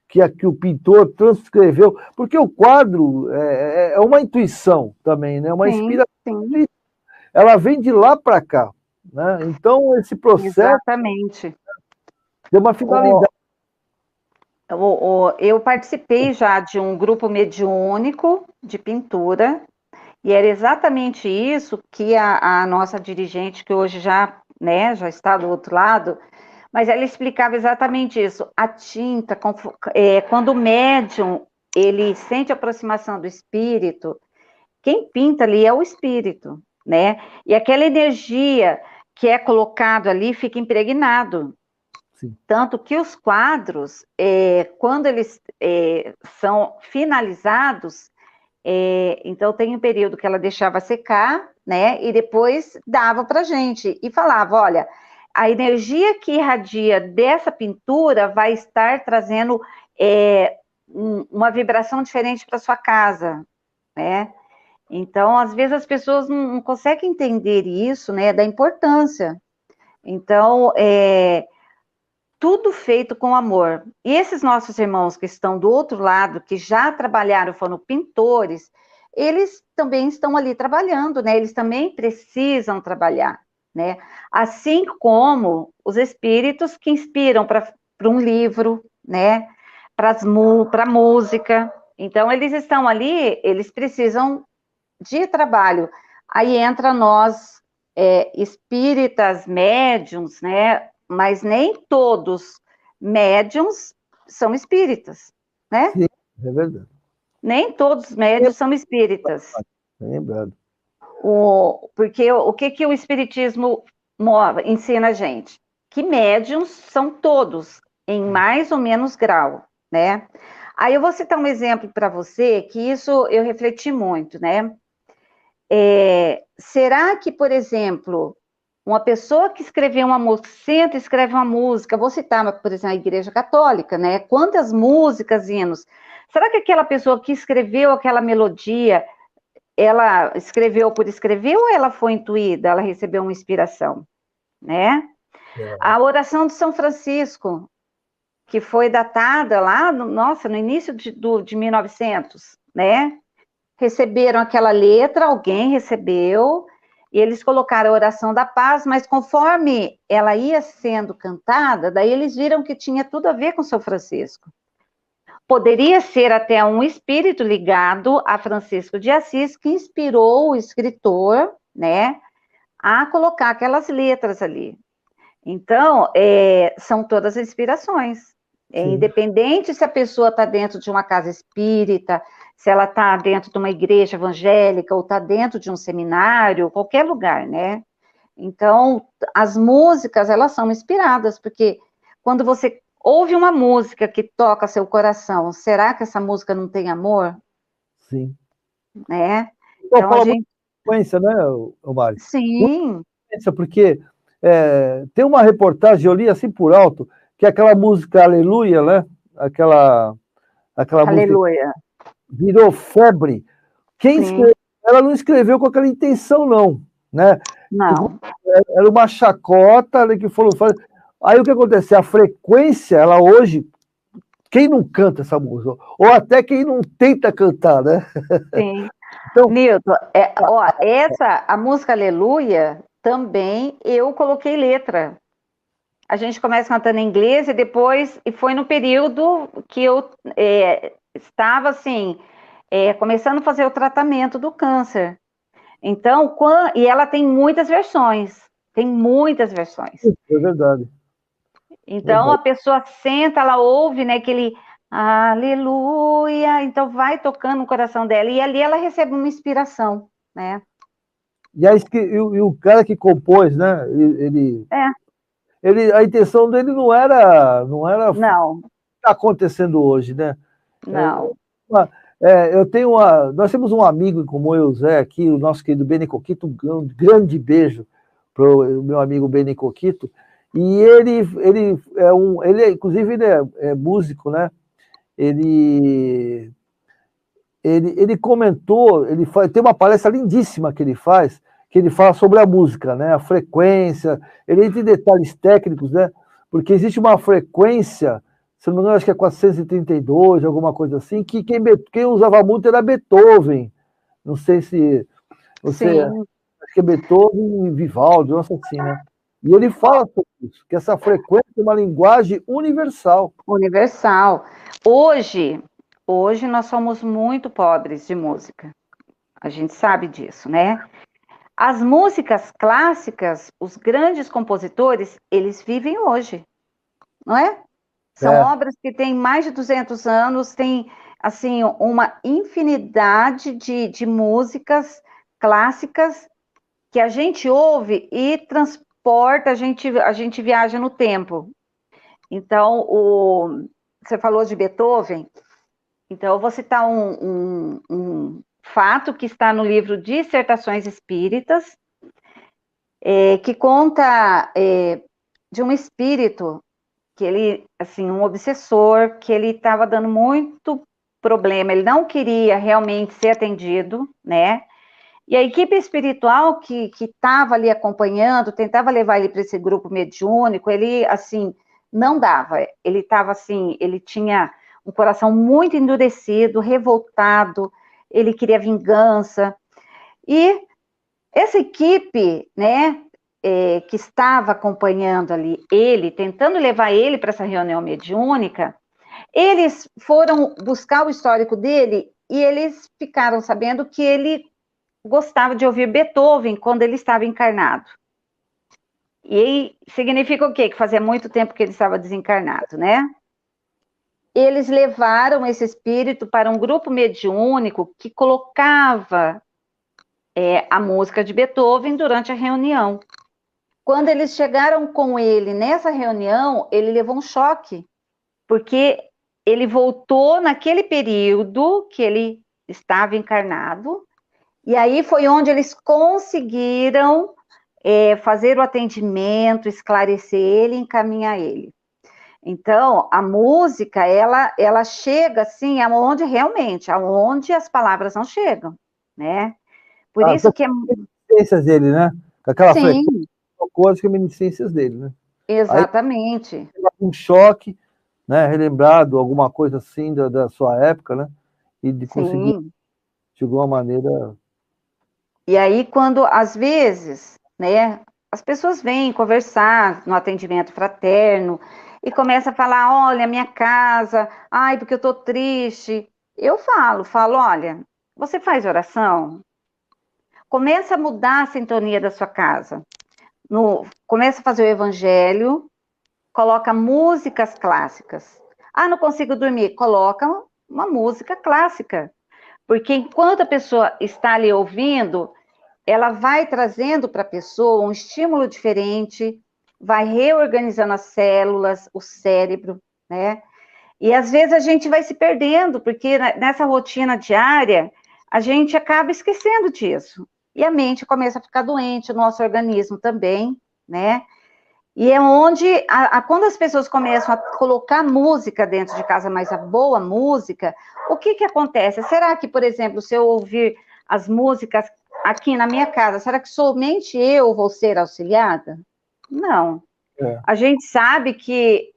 que o pintor transcreveu, porque o quadro é uma intuição também, né? Uma inspiração. Sim. Ela vem de lá para cá, né? Então, esse processo... Exatamente. Tem uma finalidade. Eu participei já de um grupo mediúnico de pintura, e era exatamente isso que a nossa dirigente, que hoje já está do outro lado, mas ela explicava exatamente isso. A tinta, quando o médium ele sente a aproximação do espírito, quem pinta ali é o espírito, né? E aquela energia que é colocado ali fica impregnado. Sim. Tanto que os quadros, quando eles são finalizados, então tem um período que ela deixava secar, né? E depois dava para a gente e falava, olha, a energia que irradia dessa pintura vai estar trazendo uma vibração diferente para sua casa, né? Então, às vezes as pessoas não conseguem entender isso, né? Da importância. Então, tudo feito com amor. E esses nossos irmãos que estão do outro lado, que já trabalharam, foram pintores, eles também estão ali trabalhando, né? Eles também precisam trabalhar, né? Assim como os espíritos que inspiram para um livro, né? Para a música. Então, eles estão ali, eles precisam de trabalho. Aí entra nós, espíritas, médiuns, né? Mas nem todos médiuns são espíritas, né? Sim, é verdade. Nem todos os médiuns são espíritas. Lembrado. Porque o que o espiritismo ensina a gente? Que médiuns são todos, em mais ou menos grau, né? Aí eu vou citar um exemplo para você, que isso eu refleti muito, né? Será que, por exemplo, uma pessoa que escreveu uma música, senta e escreve uma música, vou citar, por exemplo, a Igreja Católica, né? Quantas músicas, hinos. Será que aquela pessoa que escreveu aquela melodia, ela escreveu por escrever ou ela foi intuída, ela recebeu uma inspiração, né? A oração de São Francisco, que foi datada lá, no início de 1900, né? Receberam aquela letra, alguém recebeu, e eles colocaram a oração da paz, mas conforme ela ia sendo cantada, daí eles viram que tinha tudo a ver com São Francisco. Poderia ser até um espírito ligado a Francisco de Assis que inspirou o escritor, né, a colocar aquelas letras ali. Então, são todas inspirações. Independente se a pessoa está dentro de uma casa espírita, se ela está dentro de uma igreja evangélica ou está dentro de um seminário, qualquer lugar, né? Então, as músicas, elas são inspiradas, porque quando você ouve uma música que toca seu coração, será que essa música não tem amor? Sim. Né? Então a gente... Frequência, né, Mário? Sim. Porque Tem uma reportagem, eu li assim por alto, que é aquela música Aleluia, né? Aquela Aleluia. música virou febre. Quem escreveu, ela não escreveu com aquela intenção, não, né? Não. Era uma chacota, né, que foram fazer. Aí o que acontece? A frequência, ela hoje, quem não canta essa música? Ou até quem não tenta cantar, né? Sim. Então, Nilton, a música Aleluia, também eu coloquei letra. A gente começa cantando em inglês e foi no período que eu estava, assim, começando a fazer o tratamento do câncer. Então, e ela tem muitas versões. Tem muitas versões. é verdade. Então, a pessoa senta, ela ouve, né, aquele aleluia, então vai tocando no coração dela, e ali ela recebe uma inspiração, né? E o cara que compôs, né, a intenção dele não era Não, o que está acontecendo hoje, né? não. Nós temos um amigo em comum, eu, Zé, aqui, o nosso querido Beni Coquito, um grande beijo para o meu amigo Beni Coquito, e inclusive, ele é músico, né? Ele comentou, tem uma palestra lindíssima que ele fala sobre a música, né? A frequência, ele entra em detalhes técnicos, né? Porque existe uma frequência, se não me engano, acho que é 432, alguma coisa assim, que quem usava muito era Beethoven. Não sei se você... Acho que é Beethoven e Vivaldi, nossa assim, né? E ele fala sobre isso, que essa frequência é uma linguagem universal. Universal. Hoje nós somos muito pobres de música. A gente sabe disso, né? As músicas clássicas, os grandes compositores, eles vivem hoje, não é? São obras que têm mais de 200 anos, tem, assim, uma infinidade de músicas clássicas que a gente ouve e transporta, a gente viaja no tempo. Então, você falou de Beethoven, então eu vou citar um fato que está no livro Dissertações Espíritas, que conta de um espírito que ele, assim, um obsessor, que ele estava dando muito problema, ele não queria realmente ser atendido, né? E a equipe espiritual que estava ali acompanhando, tentava levar ele para esse grupo mediúnico, ele, assim, não dava. Ele estava, assim, ele tinha um coração muito endurecido, revoltado, ele queria vingança. E essa equipe, né, que estava acompanhando ali ele, tentando levar ele para essa reunião mediúnica, eles foram buscar o histórico dele e eles ficaram sabendo que ele gostava de ouvir Beethoven quando ele estava encarnado. E significa o quê? Que fazia muito tempo que ele estava desencarnado, né? Eles levaram esse espírito para um grupo mediúnico que colocava a música de Beethoven durante a reunião. Quando eles chegaram com ele nessa reunião, ele levou um choque, porque ele voltou naquele período que ele estava encarnado, e aí foi onde eles conseguiram fazer o atendimento, esclarecer ele, encaminhar ele. Então, a música, ela chega, assim, aonde as palavras não chegam, né? Por isso que é... Reminiscências dele, né? Com aquela Sim. frequência, tocou as reminiscências dele, né? Exatamente. Aí, um choque, né? Relembrado, alguma coisa assim da sua época, né? E de conseguir, de alguma maneira... E aí, quando, às vezes, né, as pessoas vêm conversar no atendimento fraterno e começam a falar, olha, minha casa, ai, porque eu tô triste. Eu falo, olha, você faz oração? Começa a mudar a sintonia da sua casa. Começa a fazer o evangelho, coloca músicas clássicas. Ah, não consigo dormir. Coloca uma música clássica. Porque enquanto a pessoa está ali ouvindo, ela vai trazendo para a pessoa um estímulo diferente, vai reorganizando as células, o cérebro, né? E às vezes a gente vai se perdendo, porque nessa rotina diária, a gente acaba esquecendo disso. E a mente começa a ficar doente, o nosso organismo também, né? E é onde, quando as pessoas começam a colocar música dentro de casa, mas a boa música, o que que acontece? Será que, por exemplo, se eu ouvir as músicas aqui na minha casa, será que somente eu vou ser auxiliada? Não. A gente sabe que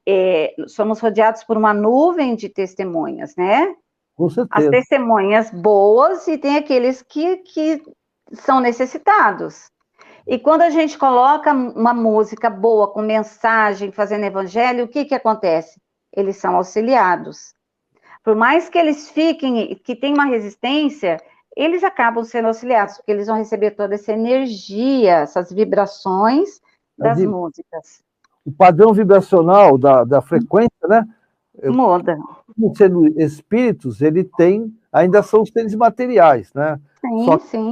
somos rodeados por uma nuvem de testemunhas, né? Com certeza. As testemunhas boas e tem aqueles que são necessitados. E quando a gente coloca uma música boa, com mensagem, fazendo evangelho, o que que acontece? Eles são auxiliados. Por mais que eles fiquem, que tenham uma resistência, eles acabam sendo auxiliados, porque eles vão receber toda essa energia, essas vibrações das músicas. O padrão vibracional da frequência, né? Muda. Sendo espíritos, ainda são os seres materiais, né? Sim, sim.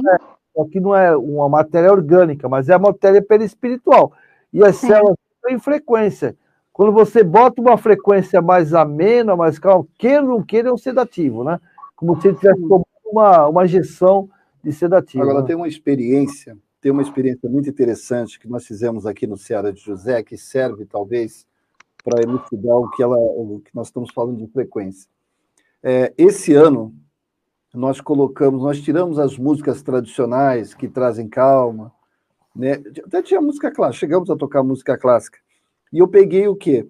Só que não é uma matéria orgânica, mas é a matéria perispiritual. E as células têm frequência. Quando você bota uma frequência mais amena, mais calma, queira ou não queira, é um sedativo, né? Como se ele tivesse tomado uma injeção de sedativo. Agora, né? tem uma experiência muito interessante que nós fizemos aqui no Ceará de José, que serve, talvez, para elucidar o que nós estamos falando de frequência. Esse ano, nós tiramos as músicas tradicionais que trazem calma, né? Até tinha música clássica, chegamos a tocar música clássica. E eu peguei o quê?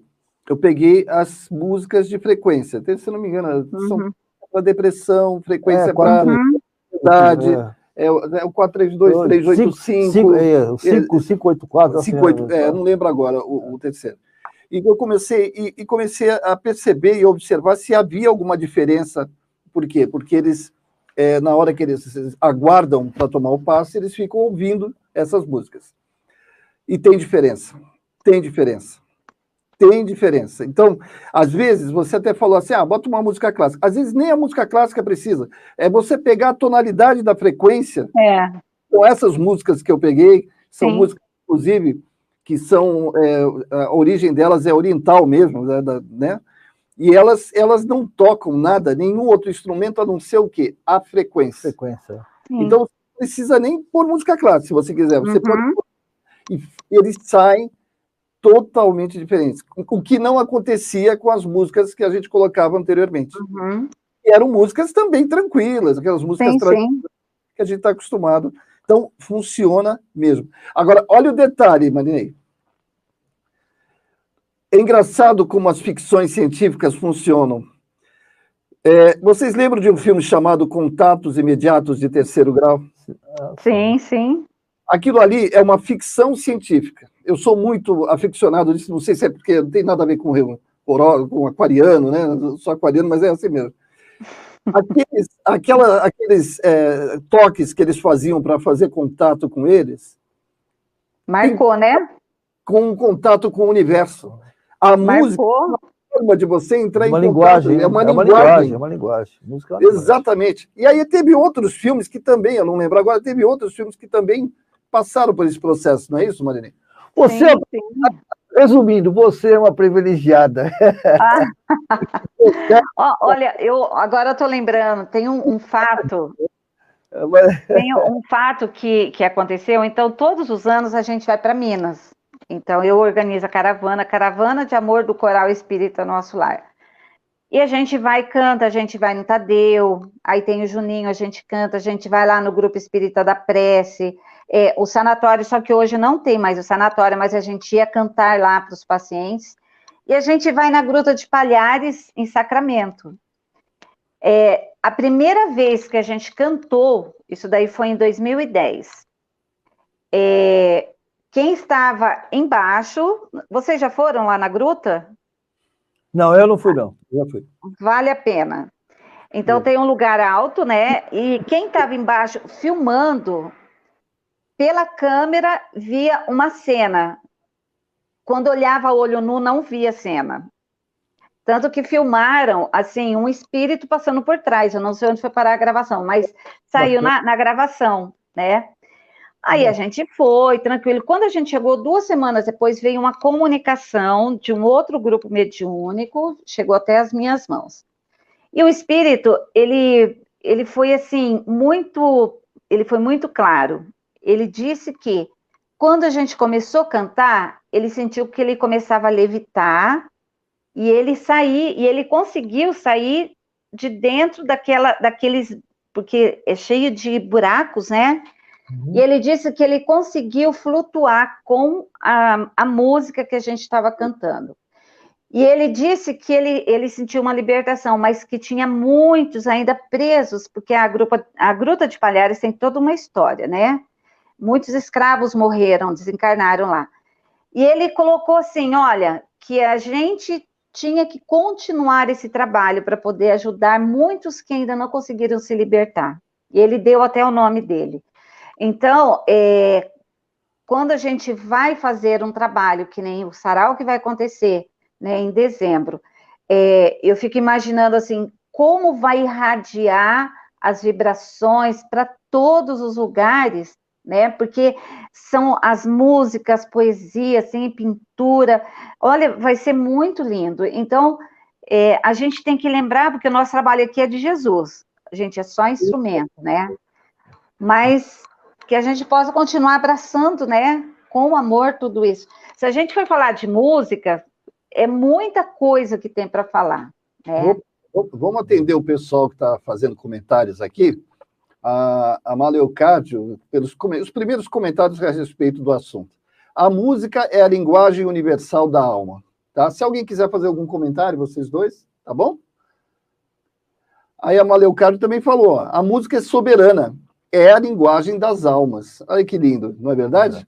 Eu peguei as músicas de frequência. Se não me engano, são para depressão, frequência para ansiedade. O 432, 385. 584. Não lembro agora o terceiro. E eu comecei a perceber e observar se havia alguma diferença. Por quê? Porque eles, na hora que eles aguardam para tomar o passe, eles ficam ouvindo essas músicas. E tem diferença. Tem diferença. Então, às vezes, você até falou assim, bota uma música clássica. Às vezes, nem a música clássica precisa. É você pegar a tonalidade da frequência. Com essas músicas que eu peguei, são músicas, inclusive, que são... a origem delas é oriental mesmo, né? E elas não tocam nada, nenhum outro instrumento, a não ser o quê? A frequência. Então, você não precisa nem pôr música clássica, se você quiser. Você pode pôr, e eles saem totalmente diferentes. O que não acontecia com as músicas que a gente colocava anteriormente. E eram músicas também tranquilas, aquelas músicas que a gente está acostumado. Então, funciona mesmo. Agora, olha o detalhe, Marinei. É engraçado como as ficções científicas funcionam. Vocês lembram de um filme chamado Contatos Imediatos de Terceiro Grau? Sim, sim. Aquilo ali é uma ficção científica. Eu sou muito aficionado disso, não sei se é porque não tem nada a ver com aquariano, né? Eu sou aquariano, mas é assim mesmo. Aqueles toques que eles faziam para fazer contato com eles... Marcou, né? Com um contato com o universo. A música é uma forma de você entrar em contato. Linguagem, é uma linguagem. Música é uma Exatamente. E aí teve outros filmes que também, eu não lembro agora, teve outros filmes que também passaram por esse processo, não é isso, Marinê? Resumindo, você é uma privilegiada. Olha, agora eu estou lembrando, tem um fato... Tem um fato que aconteceu, então todos os anos a gente vai para Minas. Então eu organizo a Caravana de Amor do Coral Espírita Nosso Lar. E a gente vai e canta, a gente vai no Tadeu, aí tem o Juninho, a gente canta, a gente vai lá no Grupo Espírita da Prece, o sanatório, só que hoje não tem mais o sanatório, mas a gente ia cantar lá para os pacientes. E a gente vai na Gruta de Palhares, em Sacramento. A primeira vez que a gente cantou, isso daí foi em 2010. Quem estava embaixo... Vocês já foram lá na gruta? Não, eu não fui, não. Já fui. Vale a pena. Então, tem um lugar alto, né? E quem estava embaixo filmando, pela câmera, via uma cena. Quando olhava a olho nu, não via a cena. Tanto que filmaram, assim, um espírito passando por trás. Eu não sei onde foi parar a gravação, mas saiu na gravação, né? Aí a gente foi, tranquilo. Quando a gente chegou, 2 semanas depois, veio uma comunicação de um outro grupo mediúnico, chegou até as minhas mãos. E o espírito, ele foi assim, ele foi muito claro. Ele disse que quando a gente começou a cantar, ele sentiu que ele começava a levitar, e ele conseguiu sair de dentro daqueles, porque é cheio de buracos, né? E ele disse que ele conseguiu flutuar com a música que a gente estava cantando. E ele disse que ele sentiu uma libertação, mas que tinha muitos ainda presos, porque a Gruta de Palhares tem toda uma história, né? Muitos escravos morreram, desencarnaram lá. E ele colocou assim, olha, que a gente tinha que continuar esse trabalho para poder ajudar muitos que ainda não conseguiram se libertar. E ele deu até o nome dele. Então, quando a gente vai fazer um trabalho, que nem o sarau que vai acontecer, né, em dezembro, eu fico imaginando assim, como vai irradiar as vibrações para todos os lugares, né, porque são as músicas, poesia, assim, pintura, olha, vai ser muito lindo. Então, a gente tem que lembrar, porque o nosso trabalho aqui é de Jesus, a gente é só instrumento, né, mas que a gente possa continuar abraçando, né, com amor, tudo isso. Se a gente for falar de música, é muita coisa que tem para falar, né? Vamos atender o pessoal que está fazendo comentários aqui. A Maleocárdio, os primeiros comentários a respeito do assunto. A música é a linguagem universal da alma. Tá? Se alguém quiser fazer algum comentário, vocês dois, tá bom? Aí a Maleocárdio também falou, a música é soberana, é a linguagem das almas. Olha que lindo, não é verdade?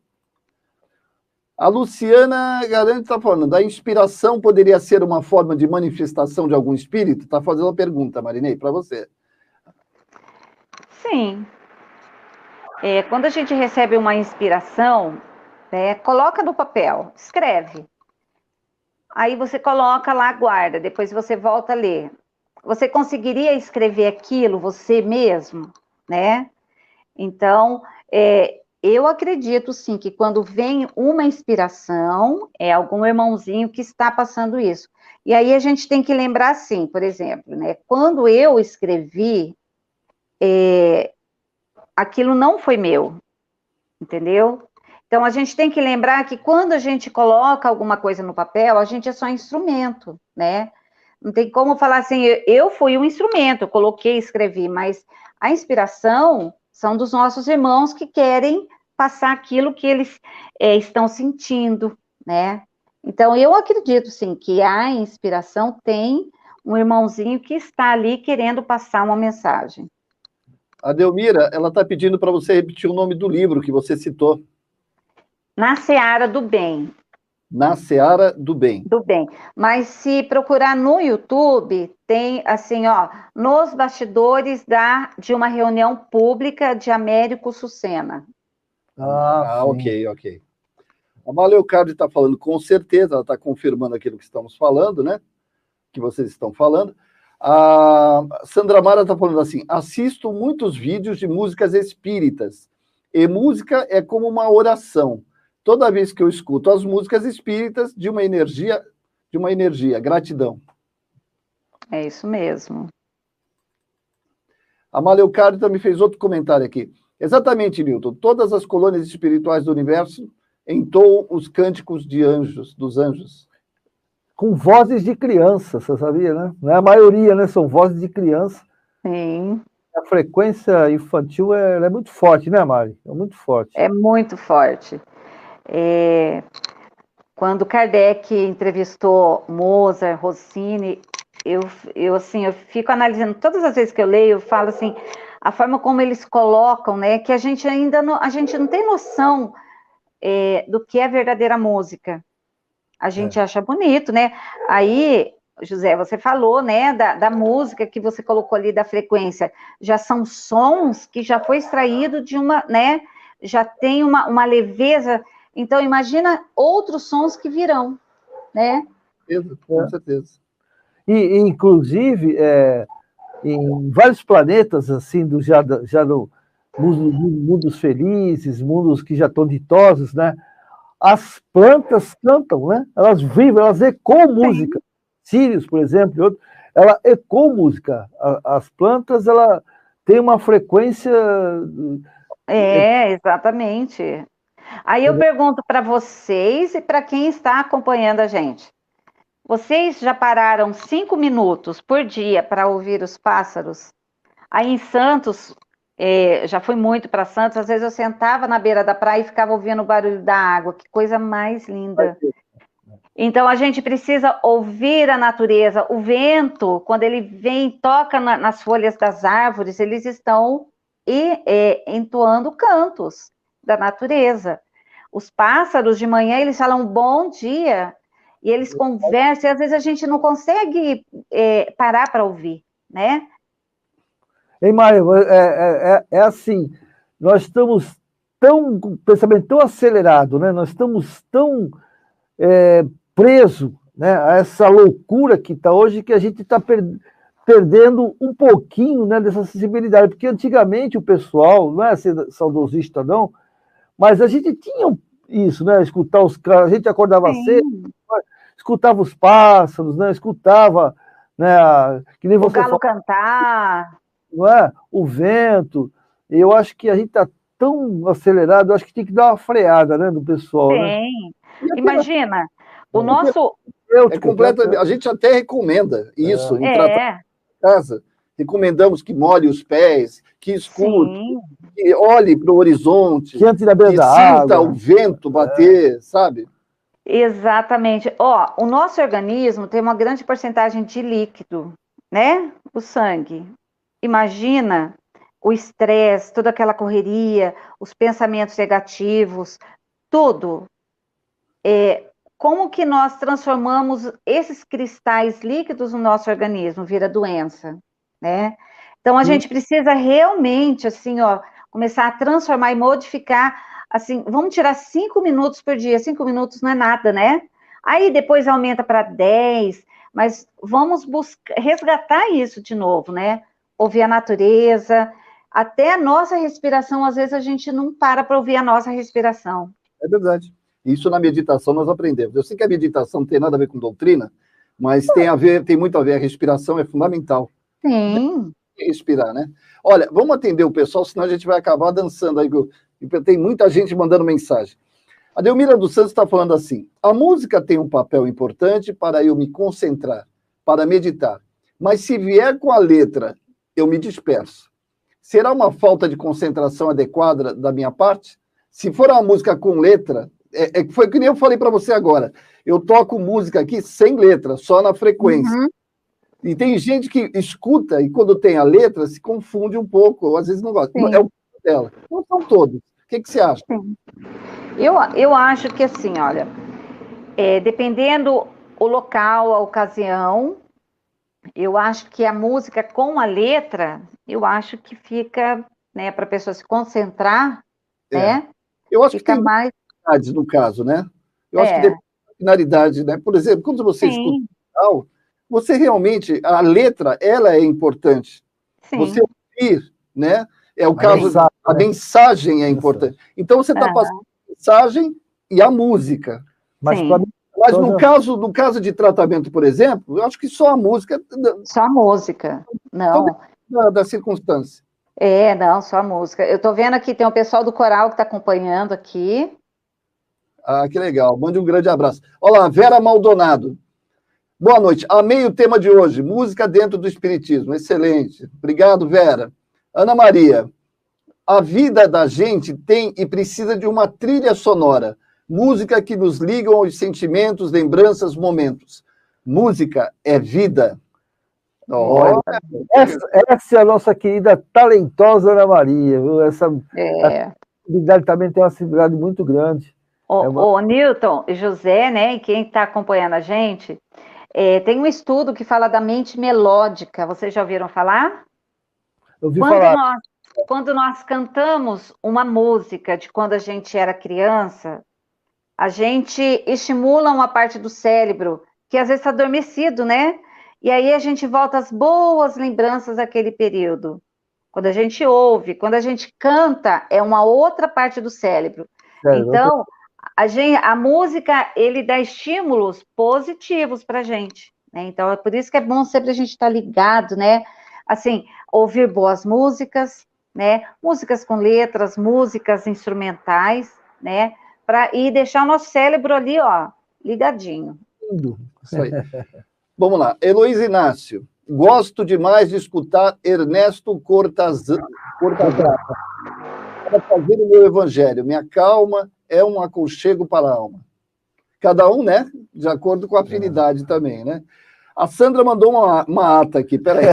A Luciana Garante está falando, a inspiração poderia ser uma forma de manifestação de algum espírito? Está fazendo uma pergunta, Marinei, para você. Sim. Quando a gente recebe uma inspiração, coloca no papel, escreve. Aí você coloca lá, guarda, depois você volta a ler. Você conseguiria escrever aquilo você mesmo, né? Então, eu acredito, sim, que quando vem uma inspiração, é algum irmãozinho que está passando isso. E aí a gente tem que lembrar, assim, por exemplo, né? Quando eu escrevi, aquilo não foi meu, entendeu? Então, a gente tem que lembrar que quando a gente coloca alguma coisa no papel, a gente é só instrumento, né? Não tem como falar assim, eu fui um instrumento, eu coloquei, escrevi, mas a inspiração são dos nossos irmãos que querem passar aquilo que eles estão sentindo, né? Então, eu acredito, sim, que a inspiração tem um irmãozinho que está ali querendo passar uma mensagem. A Delmira, ela está pedindo para você repetir o nome do livro que você citou. Na Seara do Bem. Na Seara do Bem. Do Bem. Mas se procurar no YouTube, tem assim, ó, nos bastidores de uma reunião pública de Américo Sucena. Ok. A Maleocárdio está falando, com certeza, ela está confirmando aquilo que estamos falando, né? Que vocês estão falando. A Sandra Mara está falando assim, assisto muitos vídeos de músicas espíritas, e música é como uma oração. Toda vez que eu escuto as músicas espíritas, de uma energia, gratidão. É isso mesmo. A Maleocárdio também fez outro comentário aqui. Exatamente, Newton. Todas as colônias espirituais do universo entoam os cânticos dos anjos. Com vozes de criança, você sabia, né? Não é a maioria, né? São vozes de criança. Sim. A frequência infantil é muito forte, né, Mari? É muito forte. É muito forte. Quando Kardec entrevistou Mozart, Rossini, eu fico analisando, todas as vezes que eu leio, eu falo assim, a forma como eles colocam, né, que a gente não tem noção do que é verdadeira música. A gente acha bonito, né? Aí, José, você falou, né, da música que você colocou ali, da frequência, já são sons que já foi extraído de uma, né, já tem uma leveza. Então, imagina outros sons que virão, né? Com certeza. E inclusive, em vários planetas, assim, já no mundos felizes, mundos que já estão ditosos, né? As plantas cantam, né? Elas vivem, elas ecoam música. Sírios, por exemplo, ela ecoa música. As plantas, ela tem uma frequência... exatamente. Aí eu pergunto para vocês e para quem está acompanhando a gente. Vocês já pararam 5 minutos por dia para ouvir os pássaros? Aí em Santos, já fui muito para Santos, às vezes eu sentava na beira da praia e ficava ouvindo o barulho da água, que coisa mais linda. Então a gente precisa ouvir a natureza, o vento, quando ele vem e toca nas folhas das árvores, eles estão entoando cantos da natureza. Os pássaros de manhã, eles falam bom dia, e eles conversam, e às vezes a gente não consegue parar para ouvir, né? Hein, Mário, é assim, nós estamos com o pensamento tão acelerado, né? Nós estamos tão presos, né, a essa loucura que está hoje, que a gente está perdendo um pouquinho, né, dessa sensibilidade, porque antigamente o pessoal, não é ser saudosista não, mas a gente tinha isso, né, escutar os caras, a gente acordava cedo, escutava os pássaros, né, escutava, né, que nem você o galo cantar, não é? O vento. Eu acho que a gente está tão acelerado, eu acho que tem que dar uma freada, né, no pessoal, né? Imagina, o nosso... completamente, a gente até recomenda isso em tratamento de casa. Recomendamos que molhe os pés, que escute, que olhe para o horizonte, que entre na beira da sinta água, o vento bater, sabe? Exatamente. O nosso organismo tem uma grande porcentagem de líquido, né? O sangue. Imagina o estresse, toda aquela correria, os pensamentos negativos, tudo. Como que nós transformamos esses cristais líquidos no nosso organismo? Vira doença, né? Então, a gente precisa realmente, assim, começar a transformar e modificar, assim, vamos tirar 5 minutos por dia, 5 minutos não é nada, né? Aí depois aumenta para 10, mas vamos resgatar isso de novo, né? Ouvir a natureza, até a nossa respiração, às vezes a gente não para ouvir a nossa respiração. É verdade. Isso na meditação nós aprendemos. Eu sei que a meditação não tem nada a ver com doutrina, mas tem muito a ver, a respiração é fundamental. Sim. Respirar, né? Olha, vamos atender o pessoal, senão a gente vai acabar dançando aí. Tem muita gente mandando mensagem. A Delmira dos Santos está falando assim: a música tem um papel importante para eu me concentrar, para meditar. Mas se vier com a letra, eu me disperso. Será uma falta de concentração adequada da minha parte? Se for uma música com letra, foi que nem eu falei para você agora. Eu toco música aqui sem letra, só na frequência. Uhum. E tem gente que escuta e quando tem a letra se confunde um pouco, ou às vezes não gosta. Sim. É o dela. Não são todos. O que você acha? Sim. Eu acho que assim, olha, dependendo o local, a ocasião, eu acho que a música com a letra, eu acho que fica, né, para a pessoa se concentrar, né? Eu acho fica que tem mais finalidades no caso, né? Eu acho que depende da finalidade, né? Por exemplo, quando você escuta tal, você realmente, a letra, ela é importante. Sim. Você ouvir, né? É o caso, a mensagem é importante. Então você está passando a mensagem e a música. Mas no caso de tratamento, por exemplo, eu acho que só a música. Só a música, não. Da circunstância. Não, só a música. Eu estou vendo aqui, tem um pessoal do coral que está acompanhando aqui. Ah, que legal. Mande um grande abraço. Olá, Vera Maldonado. Boa noite. Amei o tema de hoje, música dentro do espiritismo. Excelente. Obrigado, Vera. Ana Maria, a vida da gente tem e precisa de uma trilha sonora. Música que nos liga aos sentimentos, lembranças, momentos. Música é vida. Essa é a nossa querida talentosa Ana Maria. Viu? Essa atividade também tem uma sensibilidade muito grande. O Newton e José, né, e quem está acompanhando a gente, tem um estudo que fala da mente melódica. Vocês já ouviram falar? Eu ouvi falar. Quando nós cantamos uma música de quando a gente era criança, a gente estimula uma parte do cérebro que às vezes está adormecido, né? E aí a gente volta às boas lembranças daquele período. Quando a gente ouve, quando a gente canta, é uma outra parte do cérebro. Então, a música, ele dá estímulos positivos para a gente, né? Então, é por isso que é bom sempre a gente estar ligado, né? Assim, ouvir boas músicas, né? Músicas com letras, músicas instrumentais, né? E deixar o nosso cérebro ali, ó, ligadinho. Isso aí. Vamos lá. Heloísa Inácio. Gosto demais de escutar Ernesto Cortazar para fazer o meu evangelho. Me acalma, é um aconchego para a alma. Cada um, né? De acordo com a afinidade também, né? A Sandra mandou uma ata aqui, peraí.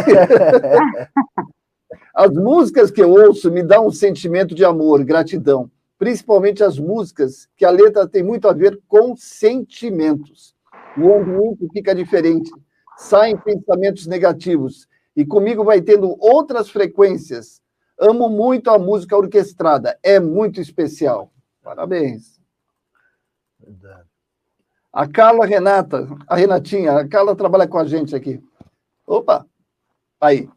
As músicas que eu ouço me dão um sentimento de amor, gratidão. Principalmente as músicas que a letra tem muito a ver com sentimentos. O ambiente fica diferente. Saem pensamentos negativos. E comigo vai tendo outras frequências. Amo muito a música orquestrada. É muito especial. Parabéns. Verdade. A Carla Renata, a Renatinha, a Carla trabalha com a gente aqui. Opa! Aí.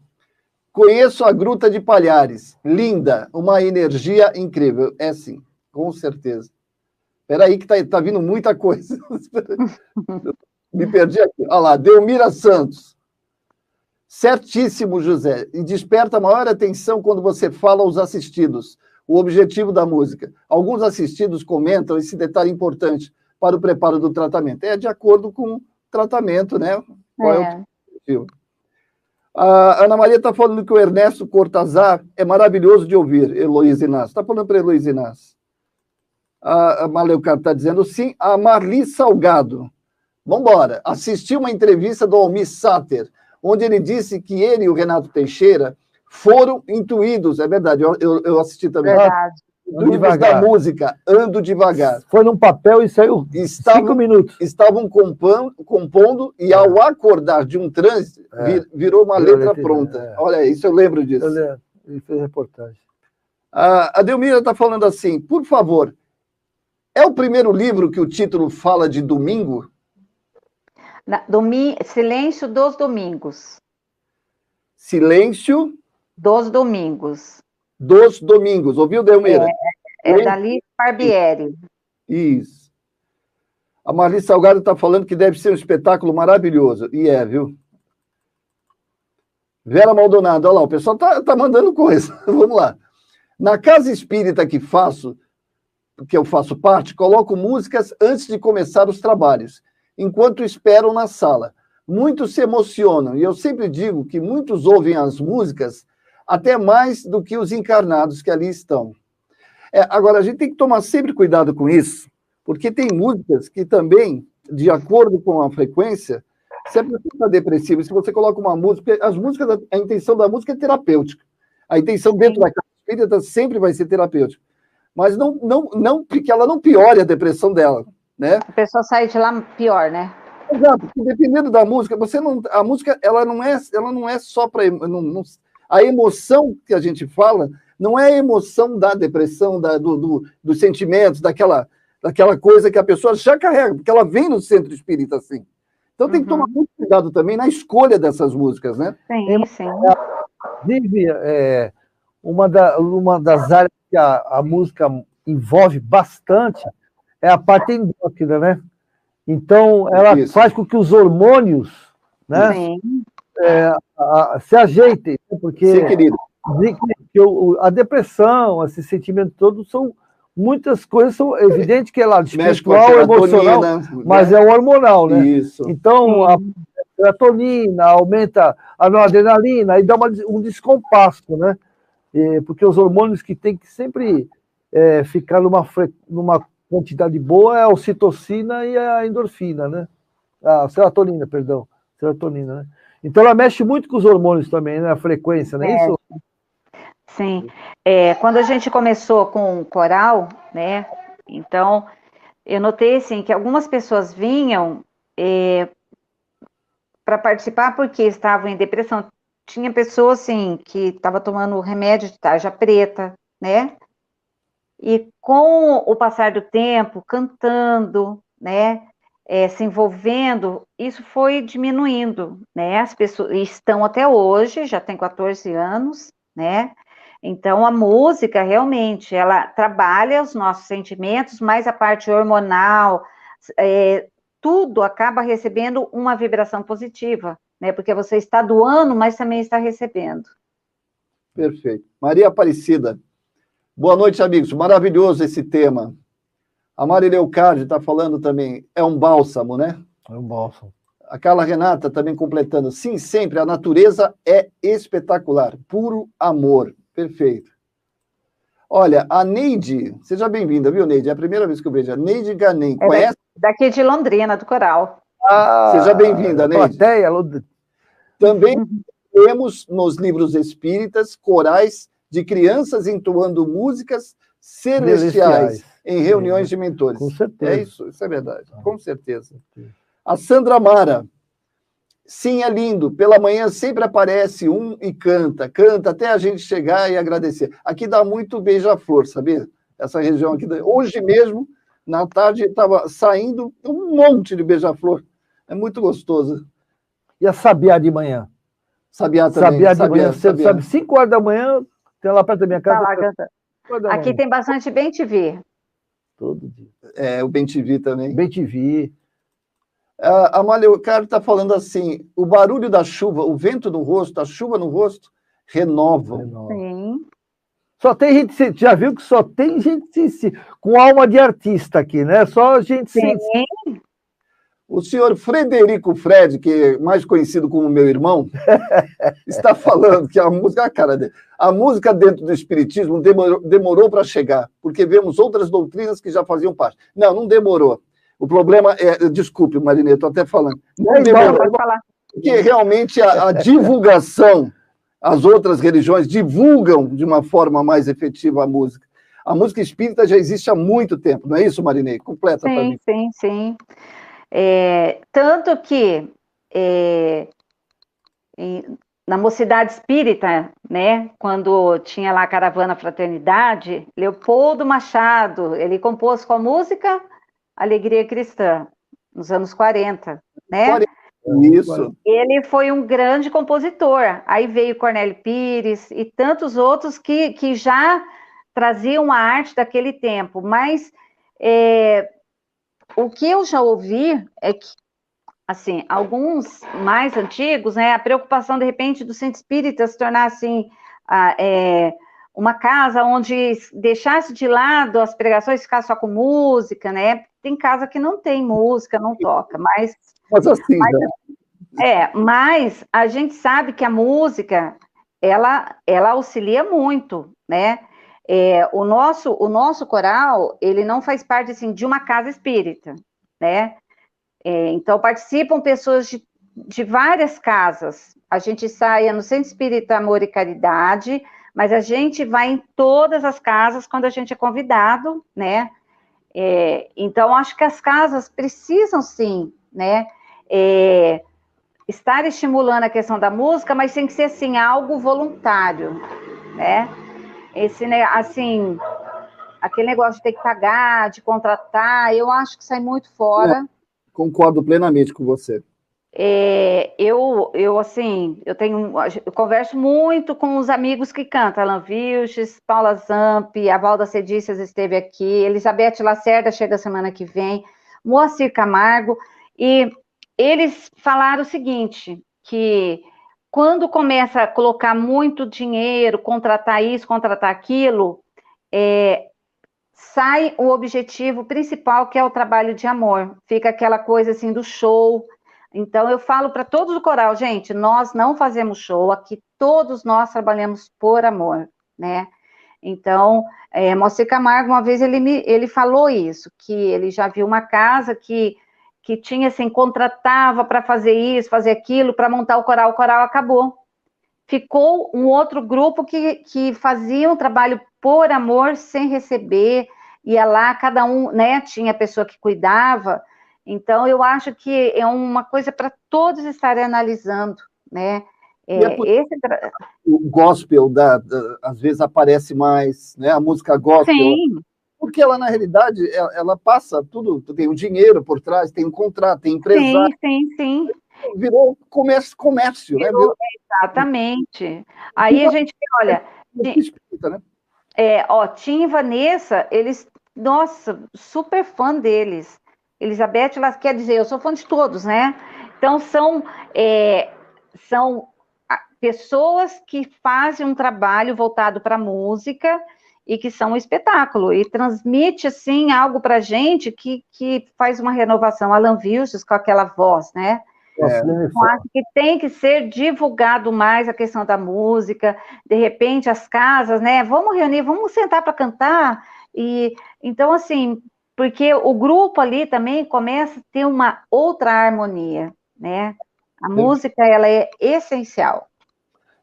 Conheço a Gruta de Palhares. Linda, uma energia incrível. É sim, com certeza. Espera aí que tá vindo muita coisa. Me perdi aqui. Olha lá, Delmira Santos. Certíssimo, José. E desperta maior atenção quando você fala aos assistidos. O objetivo da música. Alguns assistidos comentam esse detalhe importante para o preparo do tratamento. É de acordo com o tratamento, né? Qual é o objetivo? A Ana Maria está falando que o Ernesto Cortazar é maravilhoso de ouvir, Heloísa Inácio. Está falando para Heloísa Inácio. A Maleucar está dizendo sim. A Marli Salgado. Vamos embora. Assisti uma entrevista do Almir Sater, onde ele disse que ele e o Renato Teixeira foram intuídos. É verdade, eu assisti também. Verdade. Intuídos da música, Ando Devagar. Foi num papel e saiu 5 minutos. Estavam compondo e ao acordar de um transe, virou uma letra pronta. Olha, isso eu lembro disso. Ele fez reportagem. A Delmira está falando assim, por favor, é o primeiro livro que o título fala de domingo? Silêncio dos Domingos. Silêncio dos Domingos. Dos Domingos. Ouviu, Delmira? É da Alice Barbieri. Isso. A Marli Salgado está falando que deve ser um espetáculo maravilhoso. E é, viu? Vera Maldonado, olha lá, o pessoal tá mandando coisa. Vamos lá. Na casa espírita que eu faço parte, coloco músicas antes de começar os trabalhos, enquanto esperam na sala. Muitos se emocionam, e eu sempre digo que muitos ouvem as músicas até mais do que os encarnados que ali estão. Agora, a gente tem que tomar sempre cuidado com isso, porque tem músicas que também, de acordo com a frequência, se a pessoa está depressiva, se você coloca uma música, a intenção da música é terapêutica. A intenção dentro da casa espírita sempre vai ser terapêutica. Mas não porque ela não piore a depressão dela, né? A pessoa sai de lá pior, né? Exato, porque dependendo da música, a música ela não é só para a emoção que a gente fala não é a emoção da depressão, dos sentimentos, daquela coisa que a pessoa já carrega, porque ela vem no centro espírita assim. Então tem que tomar muito cuidado também na escolha dessas músicas, né? Sim. Inclusive, uma das áreas que a música envolve bastante é a parte endócrina, né? Então, ela faz com que os hormônios, né, se ajeitem, porque sim, querido. A depressão, esse sentimento todo, são muitas coisas, são evidente que é lá espiritual, emocional, mas é o hormonal, né? Isso. Então, a serotonina aumenta a noradrenalina e dá um descompasso, né? Porque os hormônios que tem que sempre ficar numa quantidade boa é a ocitocina e a endorfina, né? A serotonina, perdão. Serotonina, né? Então ela mexe muito com os hormônios também, né? A frequência, não é isso? Sim. Quando a gente começou com o coral, né? Então, eu notei assim, que algumas pessoas vinham para participar porque estavam em depressão. Tinha pessoas assim que estavam tomando remédio de tarja preta, né? E com o passar do tempo, cantando, né, se envolvendo, isso foi diminuindo, né? As pessoas estão até hoje, já tem 14 anos, né? Então a música realmente ela trabalha os nossos sentimentos, mas a parte hormonal, tudo acaba recebendo uma vibração positiva, né? Porque você está doando, mas também está recebendo. Perfeito. Maria Aparecida. Boa noite, amigos. Maravilhoso esse tema. A Mari Leocádio está falando também, é um bálsamo, né? É um bálsamo. A Carla Renata também completando, sim, sempre, a natureza é espetacular, puro amor, perfeito. Olha, a Neide, seja bem-vinda, viu, Neide? É a primeira vez que eu vejo. A Neide Ganem, conhece? Daqui de Londrina, do coral. Seja bem-vinda, Neide. Plateia, Também temos nos livros espíritas corais de crianças entoando músicas celestiais em reuniões de mentores. Com certeza. Isso é verdade, com certeza. A Sandra Mara, sim, é lindo. Pela manhã sempre aparece um e canta até a gente chegar e agradecer. Aqui dá muito beija-flor, sabia? Essa região aqui. Hoje mesmo, na tarde, estava saindo um monte de beija-flor. É muito gostoso. E a sabiá de manhã? Sabiá também. Sabiá de manhã, você sabe, 5 horas da manhã, tem lá perto da minha casa. Tá lá, aqui tem bastante bem-te-vi. Todo dia. É, o bem-te-vi também. Bem-te-vi. A Malio Caro está falando assim, o barulho da chuva, o vento no rosto, a chuva no rosto, renovam. Sim. Só tem gente, já viu que só tem gente com alma de artista aqui, né? Só gente sensível. O senhor Frederico Fred, que é mais conhecido como meu irmão, está falando que a música, a música dentro do espiritismo demorou para chegar, porque vemos outras doutrinas que já faziam parte. Não demorou. O problema é, desculpe, Marinê, estou até falando, não demorou, porque realmente a divulgação, as outras religiões divulgam de uma forma mais efetiva a música. A música espírita já existe há muito tempo, não é isso, Marinê? Completa para mim. Sim. Tanto que na Mocidade Espírita, né, quando tinha lá a Caravana Fraternidade, Leopoldo Machado, ele compôs com a música Alegria Cristã, nos anos 40, né? Isso. Ele foi um grande compositor. Aí veio Cornélio Pires e tantos outros que já traziam a arte daquele tempo, mas o que eu já ouvi é que, assim, alguns mais antigos, né, a preocupação, de repente, do centro espírita se tornar, assim, uma casa onde deixasse de lado as pregações, ficar só com música, né? Tem casa que não tem música, não toca, mas assim, mas a gente sabe que a música, ela auxilia muito, né? O nosso coral, ele não faz parte, assim, de uma casa espírita, né? Então, participam pessoas de várias casas. A gente sai no Centro Espírita Amor e Caridade, mas a gente vai em todas as casas quando a gente é convidado, né? Então, acho que as casas precisam, sim, né? Estar estimulando a questão da música, mas tem que ser, assim, algo voluntário, né? Assim, aquele negócio de ter que pagar, de contratar, eu acho que sai muito fora. Concordo plenamente com você. Eu converso muito com os amigos que cantam, Alan Vilches, Paula Zampi, a Valda Cedícias esteve aqui, Elizabeth Lacerda chega semana que vem, Moacir Camargo, e eles falaram o seguinte, que quando começa a colocar muito dinheiro, contratar isso, contratar aquilo, sai o objetivo principal, que é o trabalho de amor. Fica aquela coisa assim do show. Então, eu falo para todos do coral, gente, nós não fazemos show, aqui todos nós trabalhamos por amor, né? Então, Moacir Camargo, uma vez ele falou isso, que ele já viu uma casa que tinha, assim, contratava para fazer isso, fazer aquilo, para montar o coral acabou. Ficou um outro grupo que fazia um trabalho por amor, sem receber, ia lá, cada um, né, tinha a pessoa que cuidava. Então, eu acho que é uma coisa para todos estarem analisando, né? O gospel, às vezes, aparece mais, né? A música gospel. Sim. Porque ela, na realidade, ela passa tudo, tem o dinheiro por trás, tem um contrato, tem empresário. Sim. Virou comércio, né? Exatamente. Aí a gente, olha... Né? Tim e Vanessa, eles, nossa, super fã deles. Elizabeth, ela quer dizer, eu sou fã de todos, né? Então, são pessoas que fazem um trabalho voltado para a música e que são um espetáculo, e transmite, assim, algo para a gente que faz uma renovação. Alan Vilches com aquela voz, né? Eu acho que tem que ser divulgado mais a questão da música, de repente as casas, né? Vamos reunir, vamos sentar para cantar, e então, assim, porque o grupo ali também começa a ter uma outra harmonia, né? A música, ela é essencial.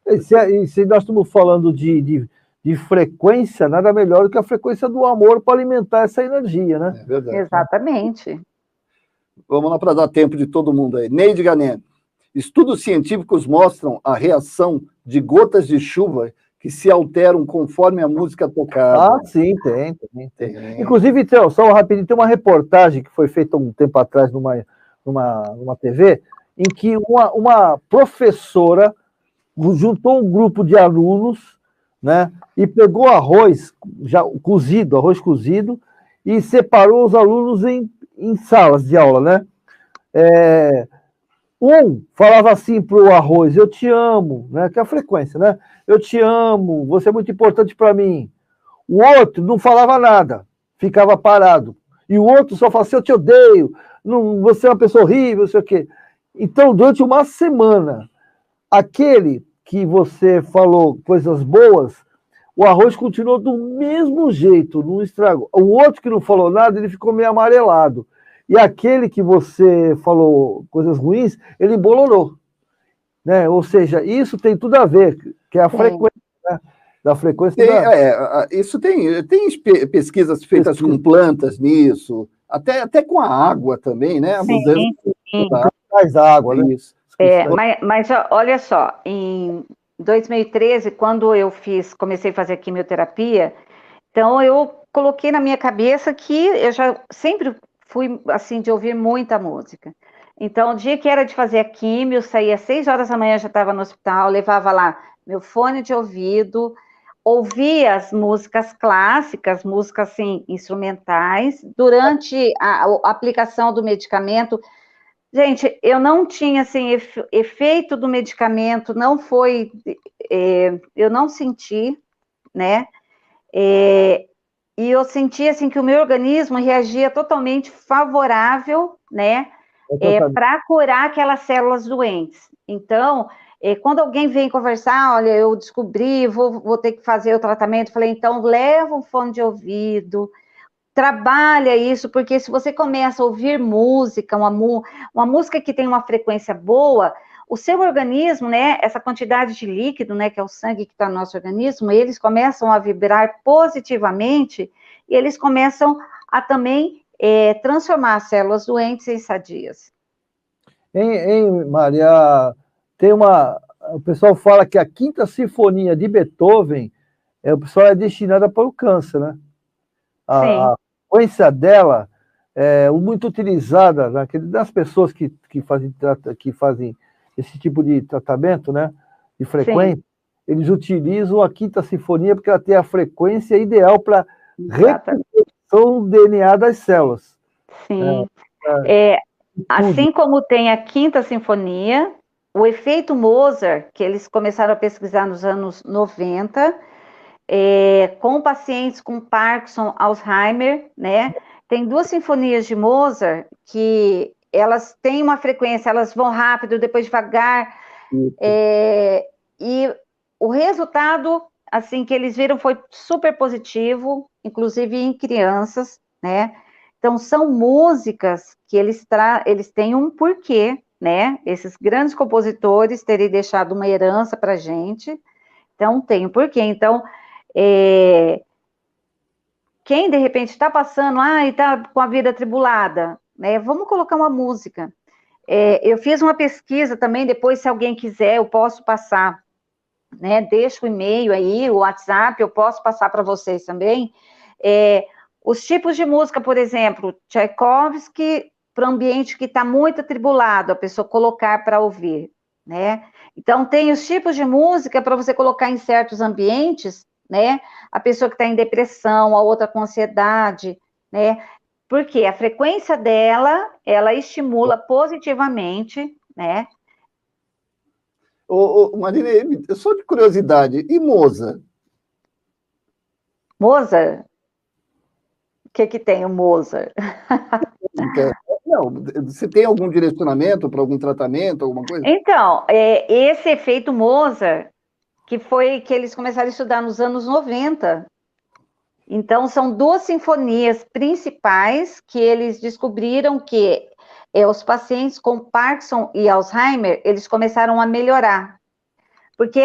E se nós estamos falando de frequência, nada melhor do que a frequência do amor para alimentar essa energia, né? É verdade. Exatamente. Vamos lá para dar tempo de todo mundo aí. Neide Ganem. Estudos científicos mostram a reação de gotas de chuva que se alteram conforme a música tocada. Ah, sim, tem. Inclusive, então, só rapidinho, tem uma reportagem que foi feita um tempo atrás numa TV, em que uma professora juntou um grupo de alunos, né, e pegou arroz cozido, e separou os alunos em salas de aula, né? Um falava assim para o arroz: eu te amo, né? Que é a frequência, né? Eu te amo, você é muito importante para mim. O outro não falava nada, ficava parado. E o outro só falava assim: eu te odeio, não, você é uma pessoa horrível, não sei o quê. Então, durante uma semana, aquele que você falou coisas boas, o arroz continuou do mesmo jeito, não estragou. O outro que não falou nada, ele ficou meio amarelado. E aquele que você falou coisas ruins, ele embolorou. Né? Ou seja, isso tem tudo a ver, que é a frequência, né? Da frequência Isso tem pesquisas feitas com plantas nisso, até com a água também, né? A mudança mais água, né? Isso. Mas olha só, em 2013, quando eu comecei a fazer quimioterapia, então eu coloquei na minha cabeça que eu já sempre fui, assim, de ouvir muita música. Então, o dia que era de fazer a quimio, eu saía às 6 horas da manhã, já estava no hospital, levava lá meu fone de ouvido, ouvia as músicas clássicas, músicas, assim, instrumentais. Durante a aplicação do medicamento, gente, eu não tinha, assim, efeito do medicamento, não foi, eu não senti, né? E eu senti, assim, que o meu organismo reagia totalmente favorável, né, para curar aquelas células doentes. Então, quando alguém vem conversar, olha, eu descobri, vou ter que fazer o tratamento, falei, então, leva um fone de ouvido, trabalha isso, porque se você começa a ouvir música, uma música que tem uma frequência boa, o seu organismo, né, essa quantidade de líquido, né, que é o sangue que está no nosso organismo, eles começam a vibrar positivamente e eles começam a também transformar as células doentes em sadias. Maria, o pessoal fala que a Quinta Sinfonia de Beethoven, o pessoal é destinada para o câncer, né? A frequência dela é muito utilizada das pessoas que fazem esse tipo de tratamento, né, de frequência. Sim. Eles utilizam a Quinta Sinfonia porque ela tem a frequência ideal para reconstrução do DNA das células. Sim. Assim como tem a Quinta Sinfonia, o efeito Mozart, que eles começaram a pesquisar nos anos 90, com pacientes com Parkinson, Alzheimer, né? Tem 2 sinfonias de Mozart que elas têm uma frequência, elas vão rápido, depois devagar, e o resultado, assim, que eles viram foi super positivo, inclusive em crianças, né? Então, são músicas que eles têm um porquê, né? Esses grandes compositores terem deixado uma herança para a gente, então tem um porquê. Então, quem de repente está passando, e está com a vida atribulada, né? Vamos colocar uma música. Eu fiz uma pesquisa também, depois, se alguém quiser, eu posso passar, né? Deixa o e-mail aí, o WhatsApp, eu posso passar para vocês também. Os tipos de música, por exemplo, Tchaikovsky, para um ambiente que está muito atribulado, a pessoa colocar para ouvir, né? Então, tem os tipos de música para você colocar em certos ambientes, né? A pessoa que está em depressão, a outra com ansiedade, né? Porque a frequência dela, ela estimula positivamente, né? Marina, só de curiosidade, e Mozart? Mozart? O que tem o Mozart? Não, você tem algum direcionamento para algum tratamento, alguma coisa? Então, esse efeito Mozart, que foi que eles começaram a estudar nos anos 90. Então, são 2 sinfonias principais que eles descobriram que os pacientes com Parkinson e Alzheimer, eles começaram a melhorar. Porque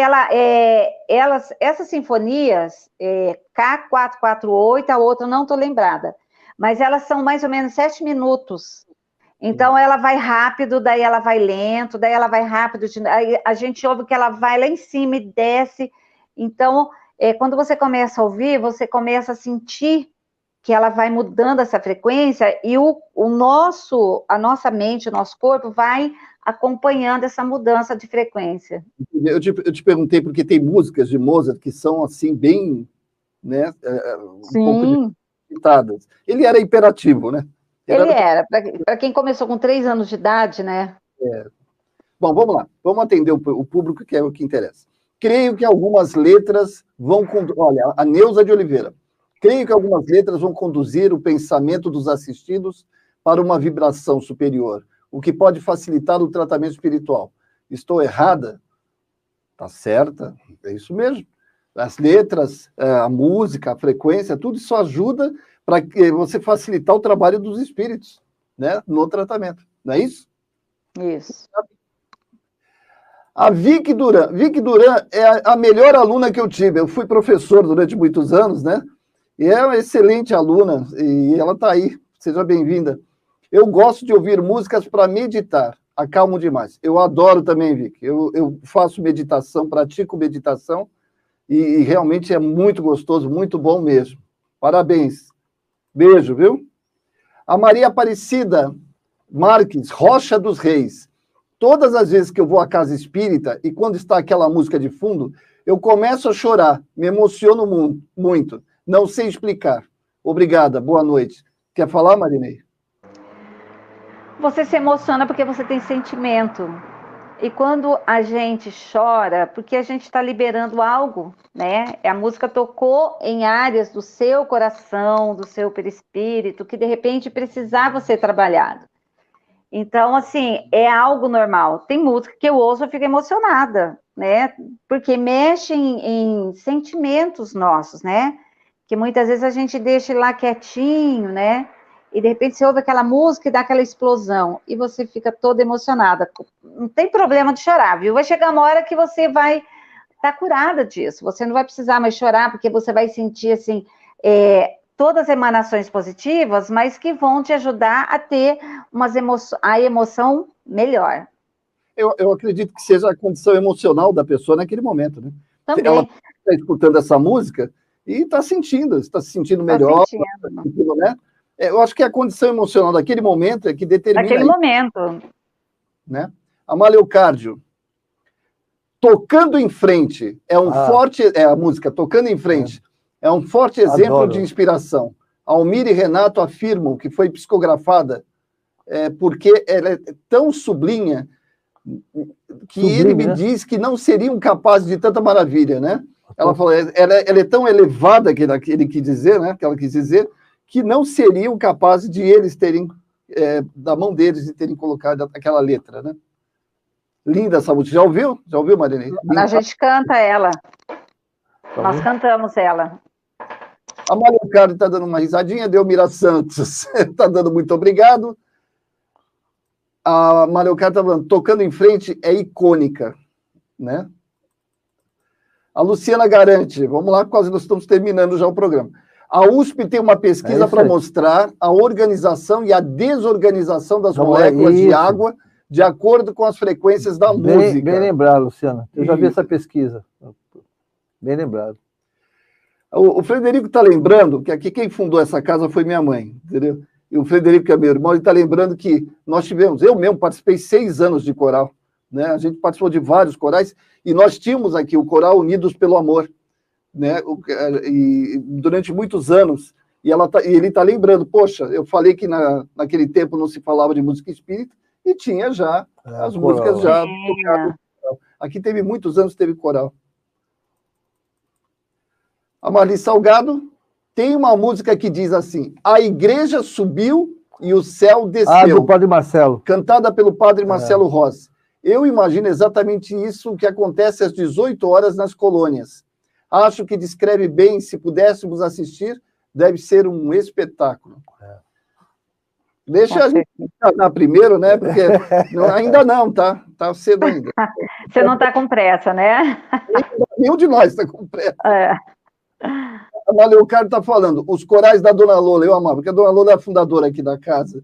essas sinfonias, K448, a outra não estou lembrada, mas elas são mais ou menos 7 minutos. Então, ela vai rápido, daí ela vai lento, daí ela vai rápido, aí a gente ouve que ela vai lá em cima e desce. Então, quando você começa a ouvir, você começa a sentir que ela vai mudando essa frequência e a nossa mente, o nosso corpo vai acompanhando essa mudança de frequência. Eu te perguntei porque tem músicas de Mozart que são assim bem, né, um pouco limitadas. Ele era hiperativo, né? Ele era, para quem começou com 3 anos de idade, né? Bom, vamos lá. Vamos atender o público, que é o que interessa. Creio que algumas letras vão... Olha, a Neuza de Oliveira. Creio que algumas letras vão conduzir o pensamento dos assistidos para uma vibração superior, o que pode facilitar o tratamento espiritual. Estou errada? Está certa, é isso mesmo. As letras, a música, a frequência, tudo isso ajuda para você facilitar o trabalho dos espíritos, né, no tratamento. Não é isso? Isso. A Vicky Duran. Vicky Duran é a melhor aluna que eu tive. Eu fui professor durante muitos anos, né? E é uma excelente aluna, e ela está aí. Seja bem-vinda. Eu gosto de ouvir músicas para meditar. Acalmo demais. Eu adoro também, Vicky. Eu faço meditação, pratico meditação, e realmente é muito gostoso, muito bom mesmo. Parabéns. Beijo, viu? A Maria Aparecida Marques, Rocha dos Reis. Todas as vezes que eu vou à casa espírita, e quando está aquela música de fundo, eu começo a chorar, me emociono muito. Não sei explicar. Obrigada, boa noite. Quer falar, Marinei? Você se emociona porque você tem sentimento. E quando a gente chora, porque a gente está liberando algo, né? A música tocou em áreas do seu coração, do seu perispírito, que de repente precisava ser trabalhado. Então, assim, é algo normal. Tem música que eu ouço e fico emocionada, né? Porque mexe em sentimentos nossos, né? Que muitas vezes a gente deixa lá quietinho, né? E de repente você ouve aquela música e dá aquela explosão. E você fica toda emocionada. Não tem problema de chorar, viu? Vai chegar uma hora que você vai estar curada disso. Você não vai precisar mais chorar, porque você vai sentir, assim, todas as emanações positivas, mas que vão te ajudar a ter a emoção melhor. Eu acredito que seja a condição emocional da pessoa naquele momento, né? Também. Ela está escutando essa música e está se sentindo melhor. Tá sentindo, né? Eu acho que a condição emocional daquele momento é que determina... Naquele momento. Né? A Maleocárdio. Tocando em Frente. É um forte... É a música Tocando em Frente. É um forte exemplo de inspiração. Almir e Renato afirmam que foi psicografada porque ela é tão sublinha que ele me diz que não seriam capazes de tanta maravilha, né? Ela falou, ela é tão elevada que ele quis dizer, né? Que ela quis dizer, que não seriam capazes de eles terem, da mão deles, de terem colocado aquela letra, né? Linda essa música. Já ouviu? Já ouviu, Marinei? A gente canta ela. Nós cantamos ela. A Maria Carlos está dando uma risadinha, Delmira Santos está dando muito obrigado. A Maria Carlos está falando, Tocando em Frente é icônica, né? A Luciana Garante, vamos lá, quase nós estamos terminando já o programa. A USP tem uma pesquisa para mostrar a organização e a desorganização das moléculas de água de acordo com as frequências da música. Bem lembrado, Luciana. Eu já vi essa pesquisa. Bem lembrado. O Frederico está lembrando que aqui quem fundou essa casa foi minha mãe, entendeu? E o Frederico, que é meu irmão, ele está lembrando que nós tivemos, eu mesmo participei 6 anos de coral, né? A gente participou de vários corais e nós tínhamos aqui o coral Unidos pelo Amor, né? E durante muitos anos, e ele está lembrando, poxa, eu falei que naquele tempo não se falava de música espírita e tinha já as músicas já tocadas. Aqui teve muitos anos, teve coral. A Marli Salgado, Tem uma música que diz assim: a igreja subiu e o céu desceu. Ah, do Padre Marcelo. Cantada pelo Padre Marcelo Rossi. Eu imagino exatamente isso que acontece às 18 horas nas colônias. Acho que descreve bem, se pudéssemos assistir, deve ser um espetáculo. Deixa a gente na primeiro, né? Porque ainda não, tá? Tá cedo ainda. Você não está com pressa, né? Nenhum de nós está com pressa. É. A Maleucardo está falando, os corais da Dona Lola, eu amava, porque a Dona Lola é a fundadora aqui da casa.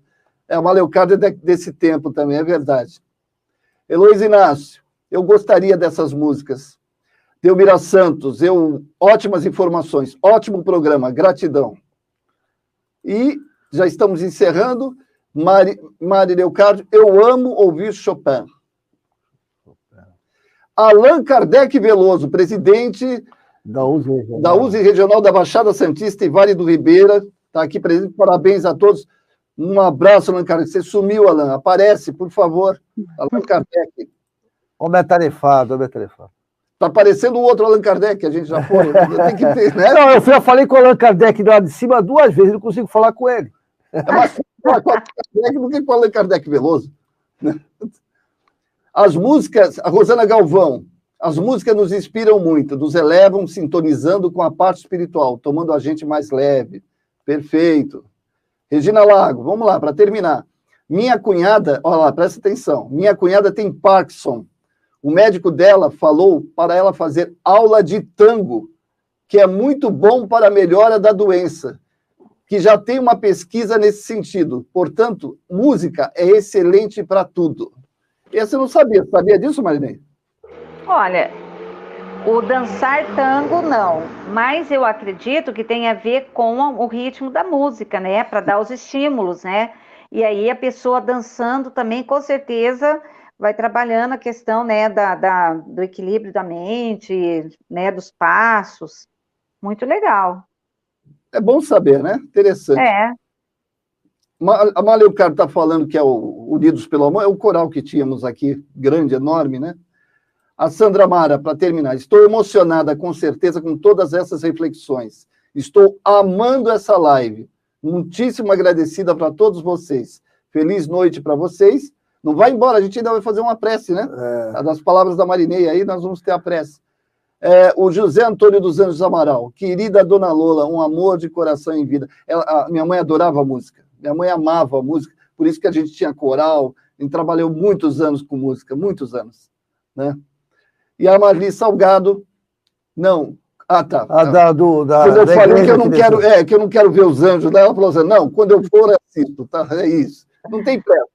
A Maleucardo é desse tempo também, é verdade. Heloísa Inácio, eu gostaria dessas músicas. Delmira Santos, ótimas informações, ótimo programa, gratidão. E já estamos encerrando. Mari Leocardo, eu amo ouvir Chopin. Allan Kardec Veloso, presidente da USE Regional da Baixada Santista e Vale do Ribeira, está aqui presente, parabéns a todos. Um abraço, Allan Kardec. Você sumiu, Allan, aparece, por favor. Allan Kardec. Homem atarefado. Está parecendo o outro Allan Kardec, a gente já foi. Tem que ter, né? Não, eu falei com o Allan Kardec lá de cima 2 vezes, não consigo falar com ele. É mais fácil falar com o Allan Kardec do que com o Allan Kardec Veloso. As músicas, a Rosana Galvão, as músicas nos inspiram muito, nos elevam sintonizando com a parte espiritual, tomando a gente mais leve. Perfeito. Regina Lago, vamos lá, para terminar. Minha cunhada, olha lá, presta atenção, minha cunhada tem Parkinson. O médico dela falou para ela fazer aula de tango, que é muito bom para a melhora da doença, que já tem uma pesquisa nesse sentido. Portanto, música é excelente para tudo. Essa eu não sabia. Sabia disso, Marinei? Olha, o dançar tango não, mas eu acredito que tem a ver com o ritmo da música, né? Para dar os estímulos, né? E aí a pessoa dançando também, com certeza, vai trabalhando a questão, né, do equilíbrio da mente, né, dos passos. Muito legal. É bom saber, né? Interessante. É. A Maleucardo está falando que é o Unidos pelo Amor, é o coral que tínhamos aqui, grande, enorme, né? A Sandra Mara, para terminar, estou emocionada, com certeza, com todas essas reflexões. Estou amando essa live. Muitíssimo agradecida para todos vocês. Feliz noite para vocês. Não vai embora, a gente ainda vai fazer uma prece, né? Das palavras da Marinei, aí nós vamos ter a prece. O José Antônio dos Anjos Amaral, querida Dona Lola, um amor de coração em vida. Minha mãe adorava a música, minha mãe amava a música, por isso que a gente tinha coral, a gente trabalhou muitos anos com música, muitos anos, né? E a Marli Salgado, não, tá. Quando eu falei que eu não quero ver os anjos, ela falou assim, não, quando eu for eu assisto, tá? É isso, não tem pressa.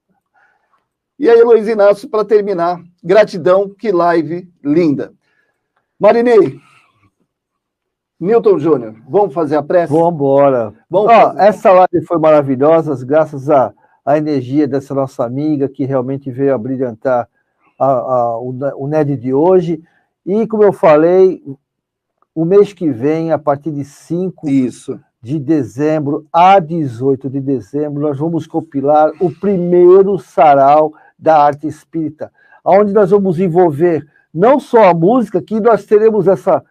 E aí, Luiz Inácio, para terminar, gratidão, que live linda. Marinei, Newton Júnior, vamos fazer a prece? Vamos embora. Essa live foi maravilhosa, graças à energia dessa nossa amiga, que realmente veio a brilhantar o NED de hoje. E, como eu falei, o mês que vem, a partir de 5 de dezembro a 18 de dezembro, nós vamos compilar o primeiro sarau da arte espírita, onde nós vamos envolver não só a música, que nós teremos essa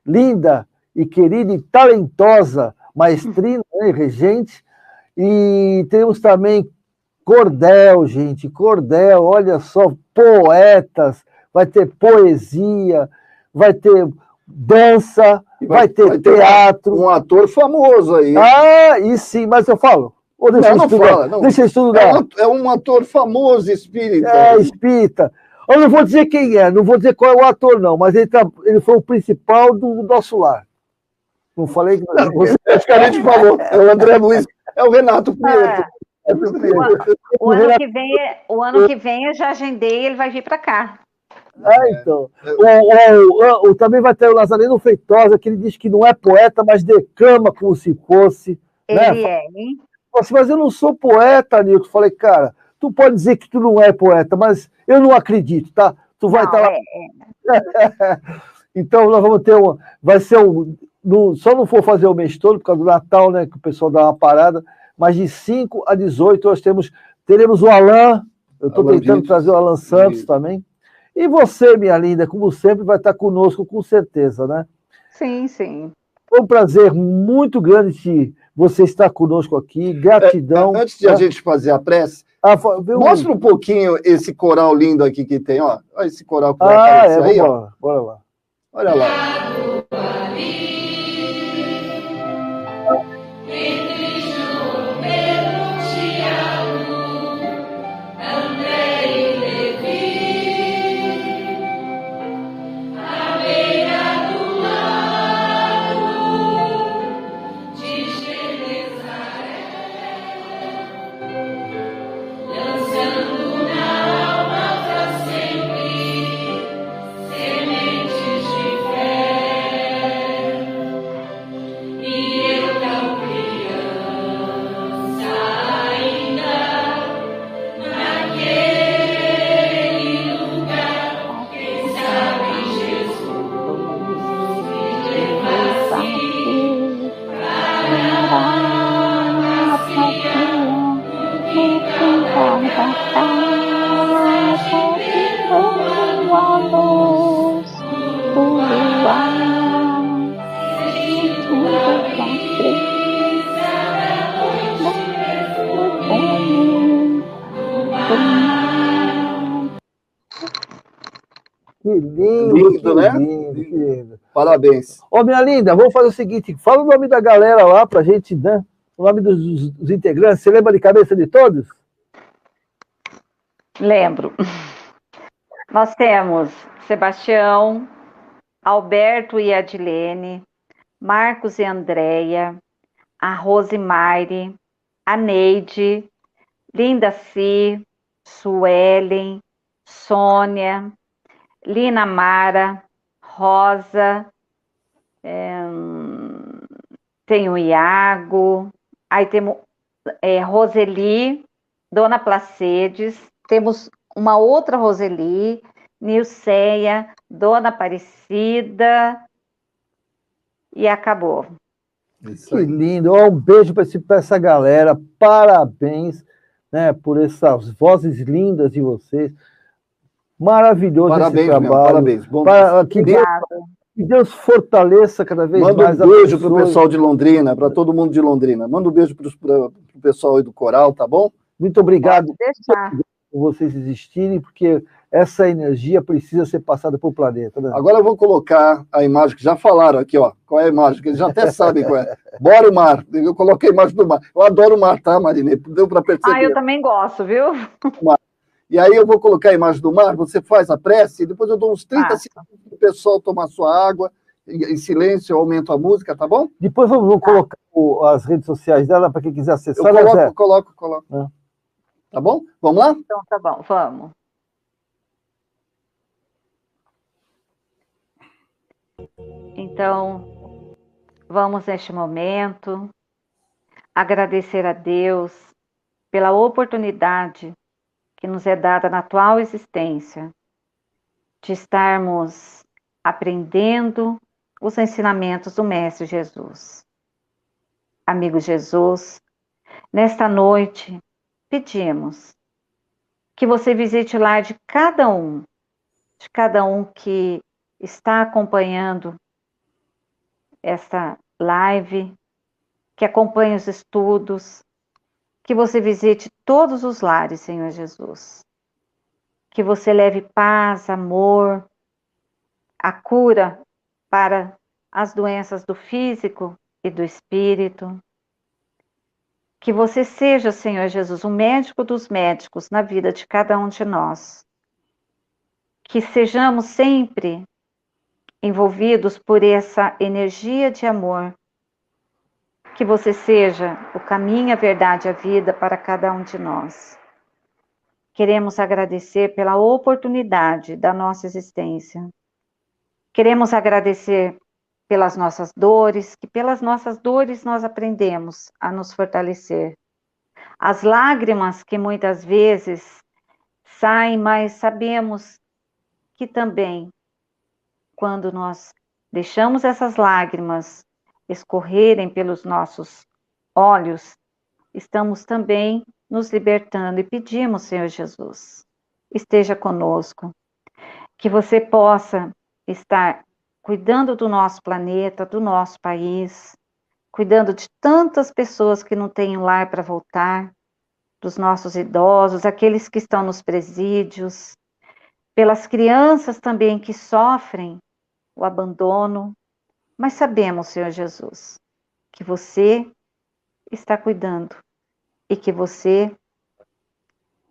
linda e querida e talentosa maestrina, né, regente, e temos também cordel, gente, cordel, olha só, poetas, vai ter poesia, vai ter dança, vai ter teatro. Um ator famoso aí. E sim, mas eu falo. Deixa eu estudar. É um ator famoso espírita. Espírita. Eu não vou dizer quem é, não vou dizer qual é o ator, não, mas ele foi o principal do nosso lar. Não falei que acho que a gente falou. É o André Luiz, é o Renato Prieto. O ano que vem eu já agendei, ele vai vir para cá. Então. Também vai ter o Lazareno Feitosa, que ele diz que não é poeta, mas declama como se fosse. Ele hein? Mas eu não sou poeta, Nilton. Falei, cara, tu pode dizer que tu não é poeta, mas eu não acredito, tá? Tu vai estar lá. Então, nós vamos ter vai ser só não for fazer o mês todo, por causa do Natal, né? Que o pessoal dá uma parada, mas de 5 a 18 nós teremos o Alain. Eu estou tentando trazer o Alan Santos também. E você, minha linda, como sempre, vai estar conosco, com certeza, né? Sim, sim. Foi um prazer muito grande que você estar conosco aqui. Gratidão. Antes de a gente fazer a prece, mostra um pouquinho esse coral lindo aqui que tem, ó. Olha esse coral que vai aparecer aí, ó. Bora lá. Olha lá. Que lindo, né? Que lindo. Parabéns. Ô, minha linda, vamos fazer o seguinte, fala o nome da galera lá pra gente, né? O nome dos integrantes, você lembra de cabeça de todos? Lembro. Nós temos Sebastião, Alberto e Adilene, Marcos e Andréia, a Rosimaire, a Neide, Linda Si, Suelen, Sônia, Lina Mara, Rosa, tem o Iago, aí temos Roseli, Dona Placedes, temos uma outra Roseli, Nilceia, Dona Aparecida, e acabou. Que lindo, um beijo para essa galera, parabéns, né, por essas vozes lindas de vocês, maravilhoso parabéns, esse trabalho. Parabéns, bom, que Deus fortaleça cada vez mais. Manda um beijo para o pessoal de Londrina, para todo mundo de Londrina. Manda um beijo para o pessoal aí do coral, tá bom? Muito obrigado por vocês existirem, porque essa energia precisa ser passada para o planeta. Né? Agora eu vou colocar a imagem que já falaram aqui, ó. Qual é a imagem? Que eles já até sabem qual é. Bora o mar. Eu coloquei a imagem do mar. Eu adoro o mar, tá, Marinê? Deu para perceber. Eu também gosto, viu? E aí eu vou colocar a imagem do mar, você faz a prece, e depois eu dou uns 30 segundos para o pessoal tomar sua água, em silêncio, eu aumento a música, tá bom? Depois eu vou colocar as redes sociais dela para quem quiser acessar. Eu coloco. Tá bom? Vamos lá? Então tá bom, vamos. Então, vamos neste momento agradecer a Deus pela oportunidade que nos é dada na atual existência, de estarmos aprendendo os ensinamentos do Mestre Jesus. Amigo Jesus, nesta noite, pedimos que você visite o lar de cada um que está acompanhando esta live, que acompanha os estudos, que você visite todos os lares, Senhor Jesus. Que você leve paz, amor, a cura para as doenças do físico e do espírito. Que você seja, Senhor Jesus, o médico dos médicos na vida de cada um de nós. Que sejamos sempre envolvidos por essa energia de amor. Que você seja o caminho, a verdade e a vida para cada um de nós. Queremos agradecer pela oportunidade da nossa existência. Queremos agradecer pelas nossas dores, que pelas nossas dores nós aprendemos a nos fortalecer. As lágrimas que muitas vezes saem, mas sabemos que também, quando nós deixamos essas lágrimas escorrerem pelos nossos olhos, estamos também nos libertando e pedimos, Senhor Jesus, esteja conosco, que você possa estar cuidando do nosso planeta, do nosso país, cuidando de tantas pessoas que não têm um lar para voltar, dos nossos idosos, aqueles que estão nos presídios, pelas crianças também que sofrem o abandono. Mas sabemos, Senhor Jesus, que você está cuidando e que você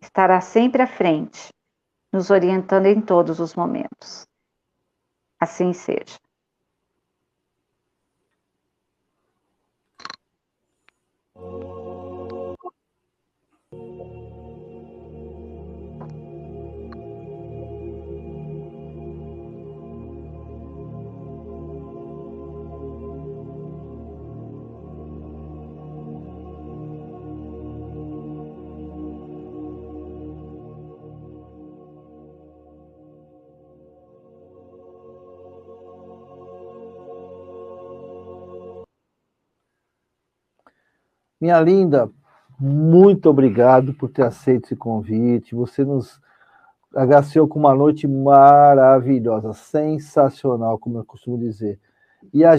estará sempre à frente, nos orientando em todos os momentos. Assim seja. Minha linda, muito obrigado por ter aceito esse convite. Você nos agraciou com uma noite maravilhosa, sensacional, como eu costumo dizer. E a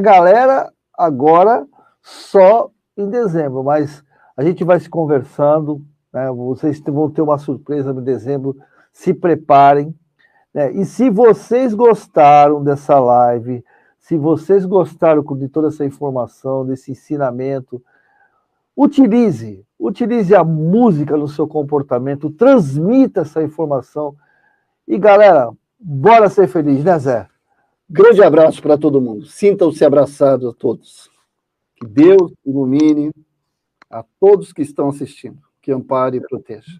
galera agora só em dezembro, mas a gente vai se conversando, né? Vocês vão ter uma surpresa no dezembro, se preparem, né? E se vocês gostaram dessa live, se vocês gostaram de toda essa informação, desse ensinamento, utilize a música no seu comportamento, transmita essa informação. E, galera, bora ser feliz, né, Zé? Grande abraço para todo mundo. Sintam-se abraçados a todos. Que Deus ilumine a todos que estão assistindo. Que ampare e proteja.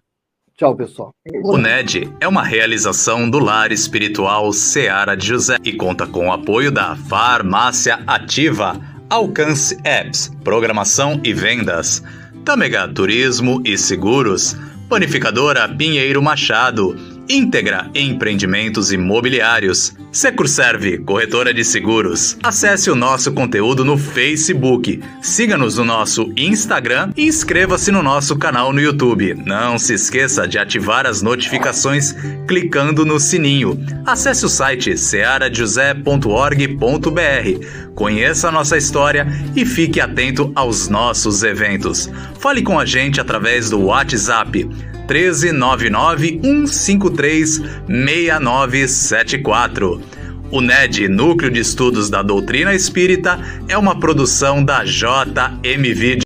Tchau, pessoal. O NED é uma realização do Lar Espiritual Seara de José e conta com o apoio da Farmácia Ativa, Alcance Apps, Programação e Vendas, Tâmega Turismo e Seguros, Panificadora Pinheiro Machado, Íntegra Empreendimentos Imobiliários, Securserve, corretora de seguros. Acesse o nosso conteúdo no Facebook, siga-nos no nosso Instagram e inscreva-se no nosso canal no YouTube. Não se esqueça de ativar as notificações clicando no sininho. Acesse o site searajosé.org.br. Conheça a nossa história e fique atento aos nossos eventos. Fale com a gente através do WhatsApp 13991536974. O NED, Núcleo de Estudos da Doutrina Espírita, é uma produção da JMV